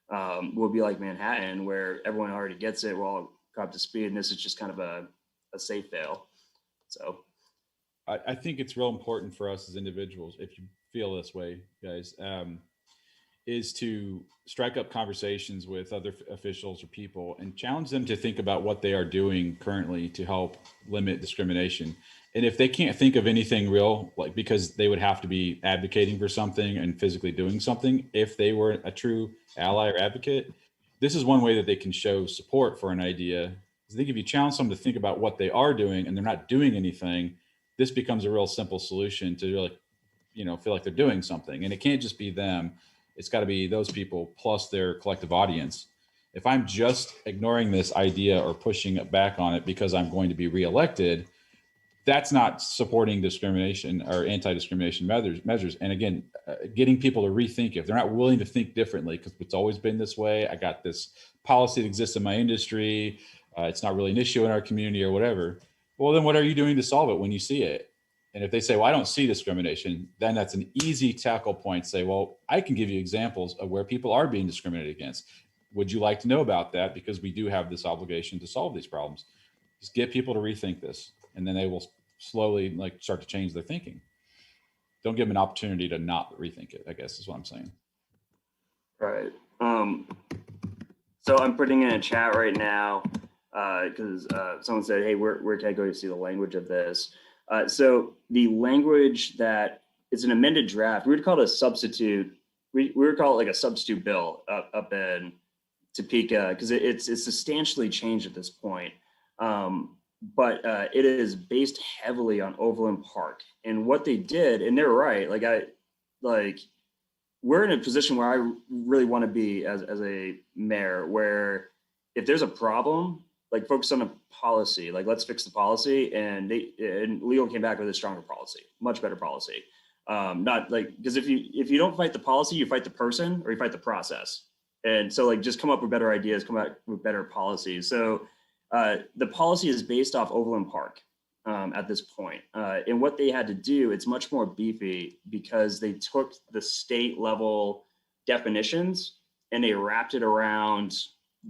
we'll be like Manhattan, where everyone already gets it. We're all up to speed, and this is just kind of a safe fail. So I think it's real important for us as individuals, if you feel this way, guys. is to strike up conversations with other officials or people and challenge them to think about what they are doing currently to help limit discrimination. And if they can't think of anything real, like because they would have to be advocating for something and physically doing something, if they were a true ally or advocate, this is one way that they can show support for an idea. I think if you challenge someone to think about what they are doing and they're not doing anything, this becomes a real simple solution to really, feel like they're doing something. And it can't just be them. It's got to be those people plus their collective audience. If I'm just ignoring this idea or pushing it back on it because I'm going to be reelected, that's not supporting discrimination or anti-discrimination measures. And again, getting people to rethink if they're not willing to think differently, because it's always been this way. I got this policy that exists in my industry. It's not really an issue in our community or whatever. Well, then what are you doing to solve it when you see it? And if they say, well, I don't see discrimination, then that's an easy tackle point. Say, well, I can give you examples of where people are being discriminated against. Would you like to know about that? Because we do have this obligation to solve these problems. Just get people to rethink this, and then they will slowly start to change their thinking. Don't give them an opportunity to not rethink it, I guess is what I'm saying. Right. So I'm putting in a chat right now because someone said, hey, where can I go to see the language of this? So the language that it's an amended draft, we would call it a substitute. We would call it like a substitute bill up in Topeka because it's substantially changed at this point. But it is based heavily on Overland Park and what they did. And they're right. We're in a position where I really want to be as a mayor, where if there's a problem, focus on a policy, let's fix the policy. And legal came back with a stronger policy, much better policy. Because if you don't fight the policy, you fight the person or you fight the process. And so just come up with better ideas, come out with better policies. So the policy is based off Overland Park at this point. And what they had to do, it's much more beefy because they took the state level definitions and they wrapped it around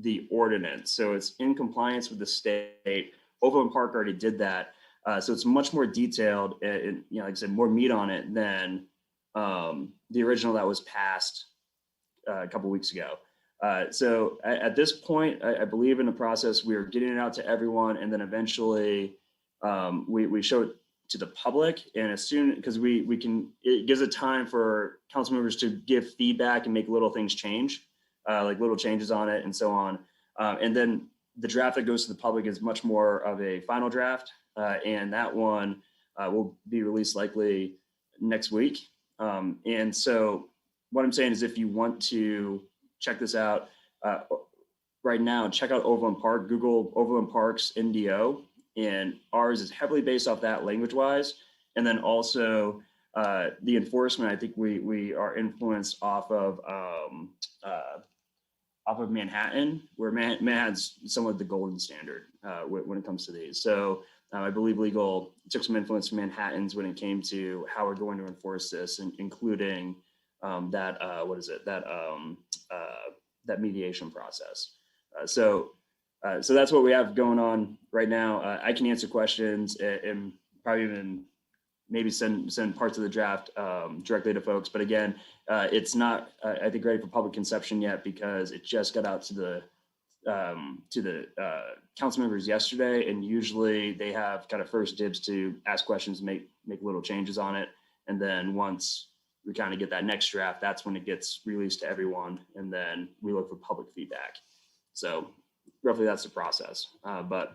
the ordinance. So it's in compliance with the state. Overland Park already did that. So it's much more detailed and, like I said, more meat on it than the original that was passed a couple weeks ago. So at this point, I believe in the process, we are getting it out to everyone. And then eventually we show it to the public. And as soon, because we can, it gives a time for council members to give feedback and make little things change, little changes on it and so on. And then the draft that goes to the public is much more of a final draft. And that one will be released likely next week. And so what I'm saying is if you want to check this out right now, check out Overland Park, Google Overland Parks NDO, and ours is heavily based off that language-wise. And then also the enforcement, I think we are influenced off of Manhattan, where Manhattan's somewhat the golden standard when it comes to these. So I believe legal took some influence from Manhattan's when it came to how we're going to enforce this, and including that mediation process. So that's what we have going on right now. I can answer questions and probably even maybe send parts of the draft directly to folks. But again, it's not, I think, ready for public conception yet because it just got out to the council members yesterday, and usually they have kind of first dibs to ask questions, make little changes on it, and then once we kind of get that next draft, that's when it gets released to everyone, and then we look for public feedback. So roughly that's the process. But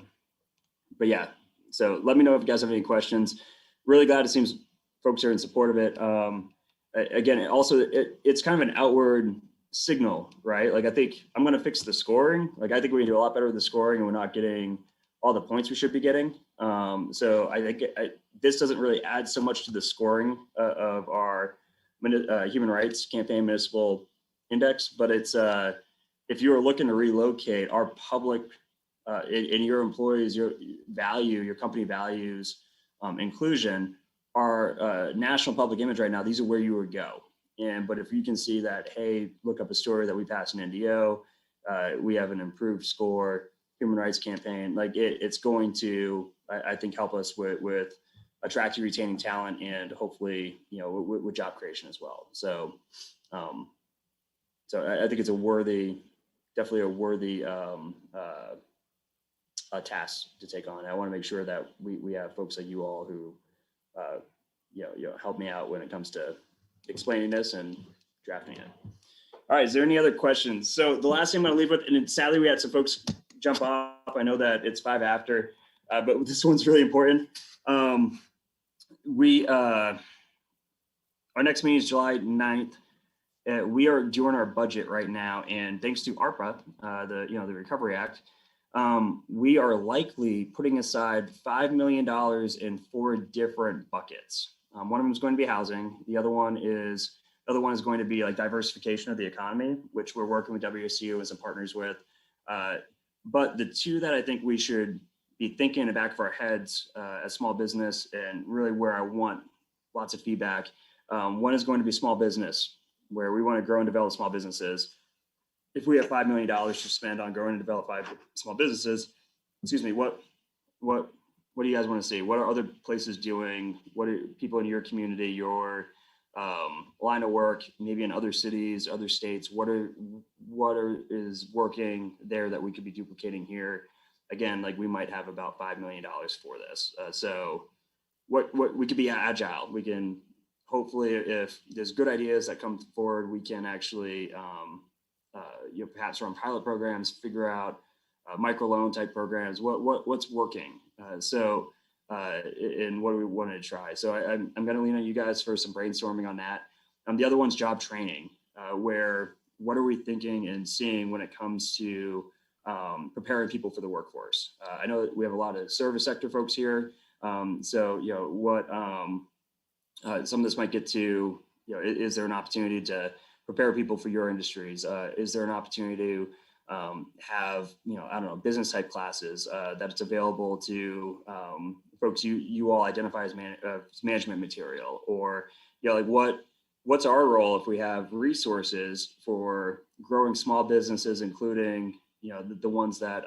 yeah, so let me know if you guys have any questions. Really glad it seems folks are in support of it. Again, it's kind of an outward signal, right? I think I'm going to fix the scoring. I think we can do a lot better with the scoring, and we're not getting all the points we should be getting. So I think this doesn't really add so much to the scoring of our human rights campaign municipal index, but it's if you are looking to relocate our public and your employees, your company values inclusion, our national public image right now, these are where you would go. But if you can see that, hey, look up a story that we passed an NDO, we have an improved score, human rights campaign, it's going to, I think, help us with attracting, retaining talent, and hopefully, with job creation as well. So So I think it's definitely a worthy task to take on. I want to make sure that we have folks like you all who, help me out when it comes to explaining this and drafting it. All right, is there any other questions? So the last thing I'm going to leave with, and sadly we had some folks jump off. I know that it's 5 after, but this one's really important. Our next meeting is July 9th. We are doing our budget right now, and thanks to ARPA, the Recovery Act, we are likely putting aside $5 million in 4 different buckets. One of them is going to be housing. The other one is going to be like diversification of the economy, which we're working with WSU and some partners with. But the 2 that I think we should be thinking in the back of our heads as small business, and really where I want lots of feedback. One is going to be small business, where we want to grow and develop small businesses. If we have $5 million to spend on growing and develop 5 small businesses, what do you guys want to see? What are other places doing? What are people in your community, your line of work, maybe in other cities, other states? What is working there that we could be duplicating here? Again, like we might have about $5 million for this. So what we could be agile. We can hopefully, if there's good ideas that come forward, we can actually perhaps run pilot programs, figure out microloan type programs. What's working? And what do we want to try? So I'm going to lean on you guys for some brainstorming on that. The other one's job training, where what are we thinking and seeing when it comes to preparing people for the workforce? I know that we have a lot of service sector folks here. Some of this might get to, is there an opportunity to prepare people for your industries? Is there an opportunity to have, business type classes that it's available to folks you all identify as management material? Or, what's our role if we have resources for growing small businesses, including, the ones that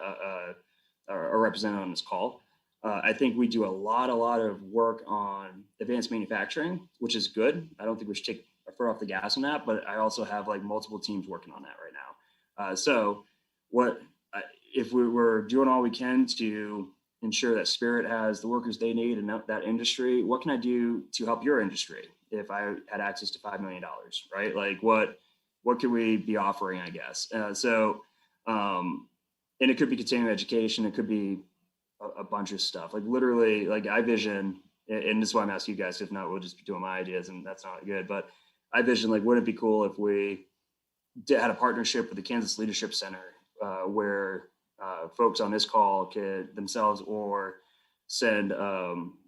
are represented on this call? I think we do a lot of work on advanced manufacturing, which is good. I don't think we should take our foot off the gas on that, but I also have like multiple teams working on that right now. So if we were doing all we can to ensure that Spirit has the workers they need in that industry, what can I do to help your industry if I had access to $5 million, right? Like what could we be offering, I guess? And it could be continuing education. It could be a bunch of stuff, like literally, like I vision, and this is why I'm asking you guys, if not, we'll just be doing my ideas and that's not good. But I vision, like, wouldn't it be cool if we had a partnership with the Kansas Leadership Center, where folks on this call could themselves or send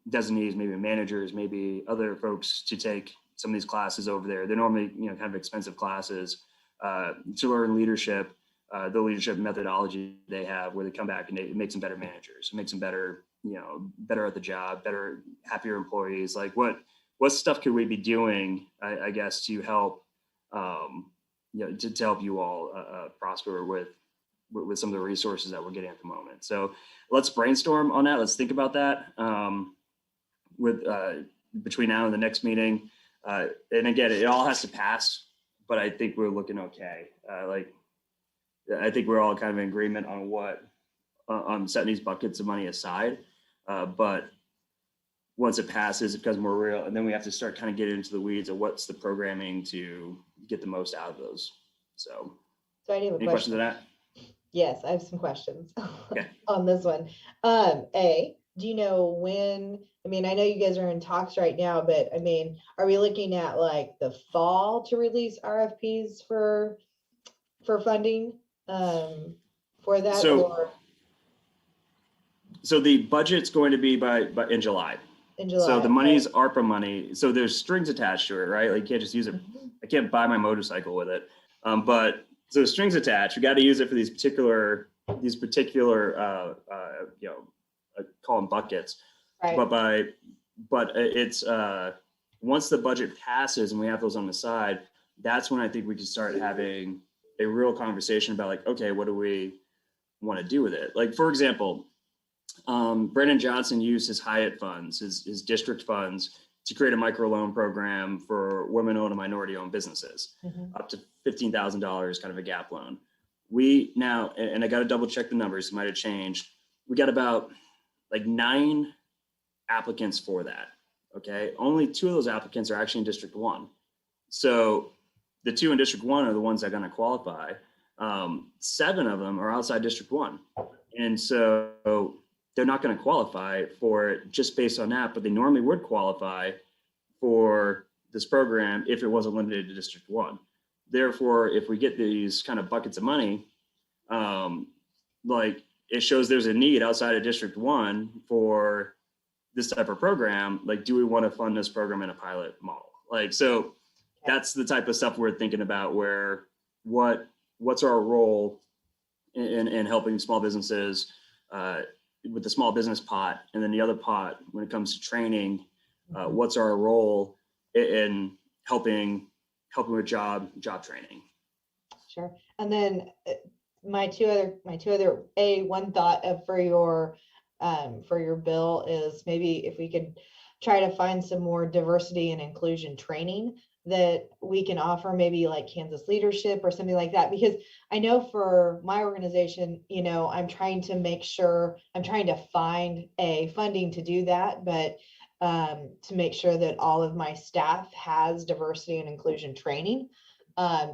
designees, maybe managers, maybe other folks to take some of these classes over there. They're normally, kind of expensive classes to learn leadership. The leadership methodology they have, where they come back and it makes them better managers, makes them better, better at the job, better, happier employees. Like what stuff could we be doing, I guess, to help, to help you all prosper with some of the resources that we're getting at the moment. So let's brainstorm on that. Let's think about that between now and the next meeting. And again, it all has to pass, but I think we're looking okay. I think we're all kind of in agreement on setting these buckets of money aside. But once it passes, it becomes more real. And then we have to start kind of getting into the weeds of what's the programming to get the most out of those. So I do have a any question. questions on that? Yes, I have some questions Okay. on this one. Do you know when, I know you guys are in talks right now, but are we looking at like the fall to release RFPs for funding for that? So the budget's going to be by in July. In July. So the money's ARPA money. So there's strings attached to it, right? Like you can't just use it. I can't buy my motorcycle with it. But so strings attached. We got to use it for these particular call them buckets. Right. But it's once the budget passes and we have those on the side, that's when I think we can start having a real conversation about like, okay, what do we want to do with it? Like, for example, Brennan Johnson used his Hyatt funds, his district funds to create a microloan program for women-owned and minority-owned businesses, up to $15,000, kind of a gap loan. We now, and I got to double check the numbers, it might have changed. We got about like 9 applicants for that. Okay. Only 2 of those applicants are actually in District 1. So the 2 in District 1 are the ones that are going to qualify. 7 of them are outside District 1. And so they're not going to qualify for it just based on that, but they normally would qualify for this program if it wasn't limited to District 1. Therefore, if we get these kind of buckets of money, like it shows there's a need outside of District 1 for this type of program. Like, do we want to fund this program in a pilot model? Like, so that's the type of stuff we're thinking about, where what's our role in helping small businesses with the small business pot, and then the other pot when it comes to training, what's our role in helping with job training. Sure. And then my two other one thought for your bill is maybe if we could try to find some more diversity and inclusion training that we can offer, maybe like Kansas Leadership or something like that. Because I know for my organization, I'm trying to find funding to do that, but to make sure that all of my staff has diversity and inclusion training.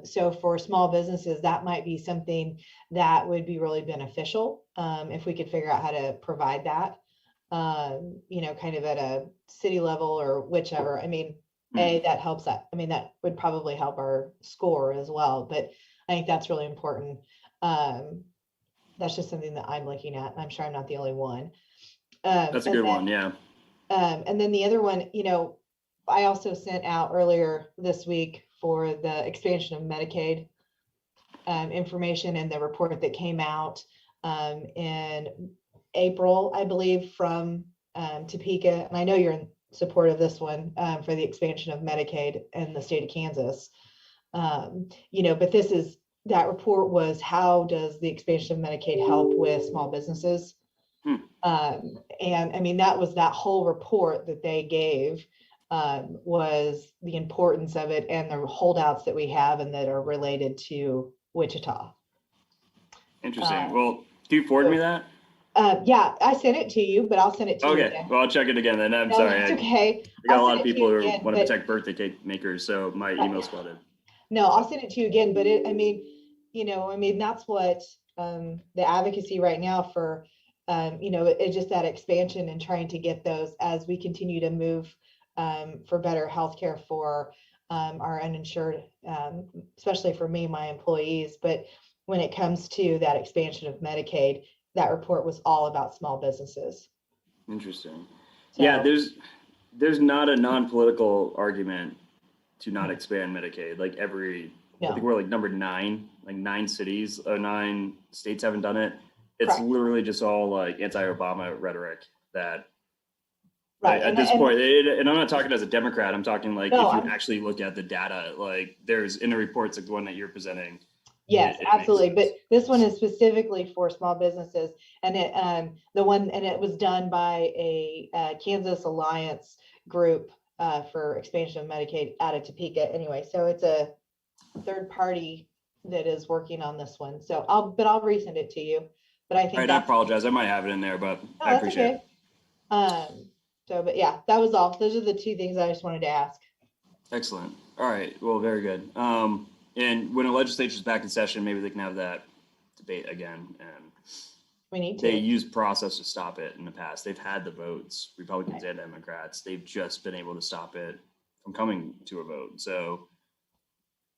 So for small businesses, that might be something that would be really beneficial if we could figure out how to provide that, kind of at a city level or whichever. I mean, that helps that. I mean, that would probably help our score as well, but I think that's really important. That's just something that I'm looking at. I'm sure I'm not the only one. That's a good one. Yeah. And then the other one, I also sent out earlier this week for the expansion of Medicaid information, and the report that came out in April, I believe, from Topeka. And I know you're in support of this one for the expansion of Medicaid in the state of Kansas. But that report was, how does the expansion of Medicaid help with small businesses? And I mean, that whole report that they gave was the importance of it and the holdouts that we have and that are related to Wichita. Interesting. Well, do you forward me that? Yeah, I sent it to you, but I'll send it to you Okay, again. well, I'll check it again then. I'm sorry. That's okay. I got a I'll lot send of it to people you who again, want to but- protect birthday cake makers, so my email's flooded. No, I'll send it to you again, but that's what the advocacy right now for, it's just that expansion and trying to get those as we continue to move for better healthcare for our uninsured, especially for me, my employees. But when it comes to that expansion of Medicaid, that report was all about small businesses. Interesting. So- Yeah, there's not a non-political argument to not expand Medicaid. Like I think we're like number 9, like 9 cities or 9 states haven't done it. It's Correct. literally just all like anti-Obama rhetoric that Right. at this point, and I'm not talking as a Democrat, I'm talking like No, if you actually look at the data, like there's in the reports like the one that you're presenting. Yes, it makes absolutely. sense. But this one is specifically for small businesses, and it was done by a Kansas Alliance group for expansion of Medicaid out of Topeka. Anyway, so it's a third party that is working on this one. So I'll resend it to you. But I think All right, I apologize. I might have it in there, but I that's appreciate okay. But yeah, that was all. Those are the 2 things I just wanted to ask. it. Excellent. All right. Well, very good. And when the legislature's back in session, maybe they can have that debate again. And We need to. they used process to stop it in the past. They've had the votes, Republicans and Democrats. They've just been able to stop it from coming to a vote. So,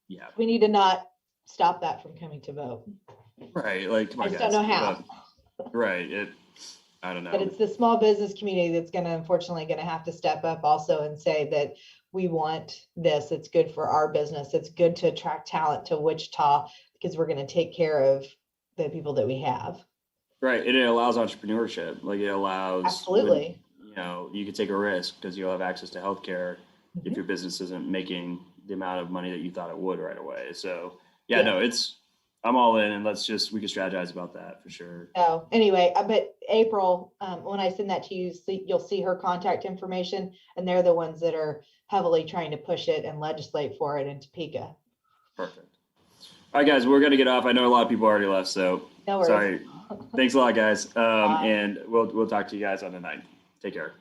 yeah. We need to not stop that from coming to vote. Right. Like, come on, I just guys. don't know how. Right. I don't know. But it's the small business community that's unfortunately going to have to step up also and say that we want this. It's good for our business. It's good to attract talent to Wichita because we're going to take care of the people that we have. Right. And it allows entrepreneurship. Like it allows. Absolutely. You could take a risk because you'll have access to healthcare if your business isn't making the amount of money that you thought it would right away. So yeah. No, I'm all in, and we can strategize about that for sure. So anyway, but April, when I send that to you, you'll see her contact information, and they're the ones that are heavily trying to push it and legislate for it in Topeka. Perfect. All right, guys, we're gonna get off. I know a lot of people already left, so No worries. sorry. Thanks a lot, guys. And we'll talk to you guys on the 9th. Take care.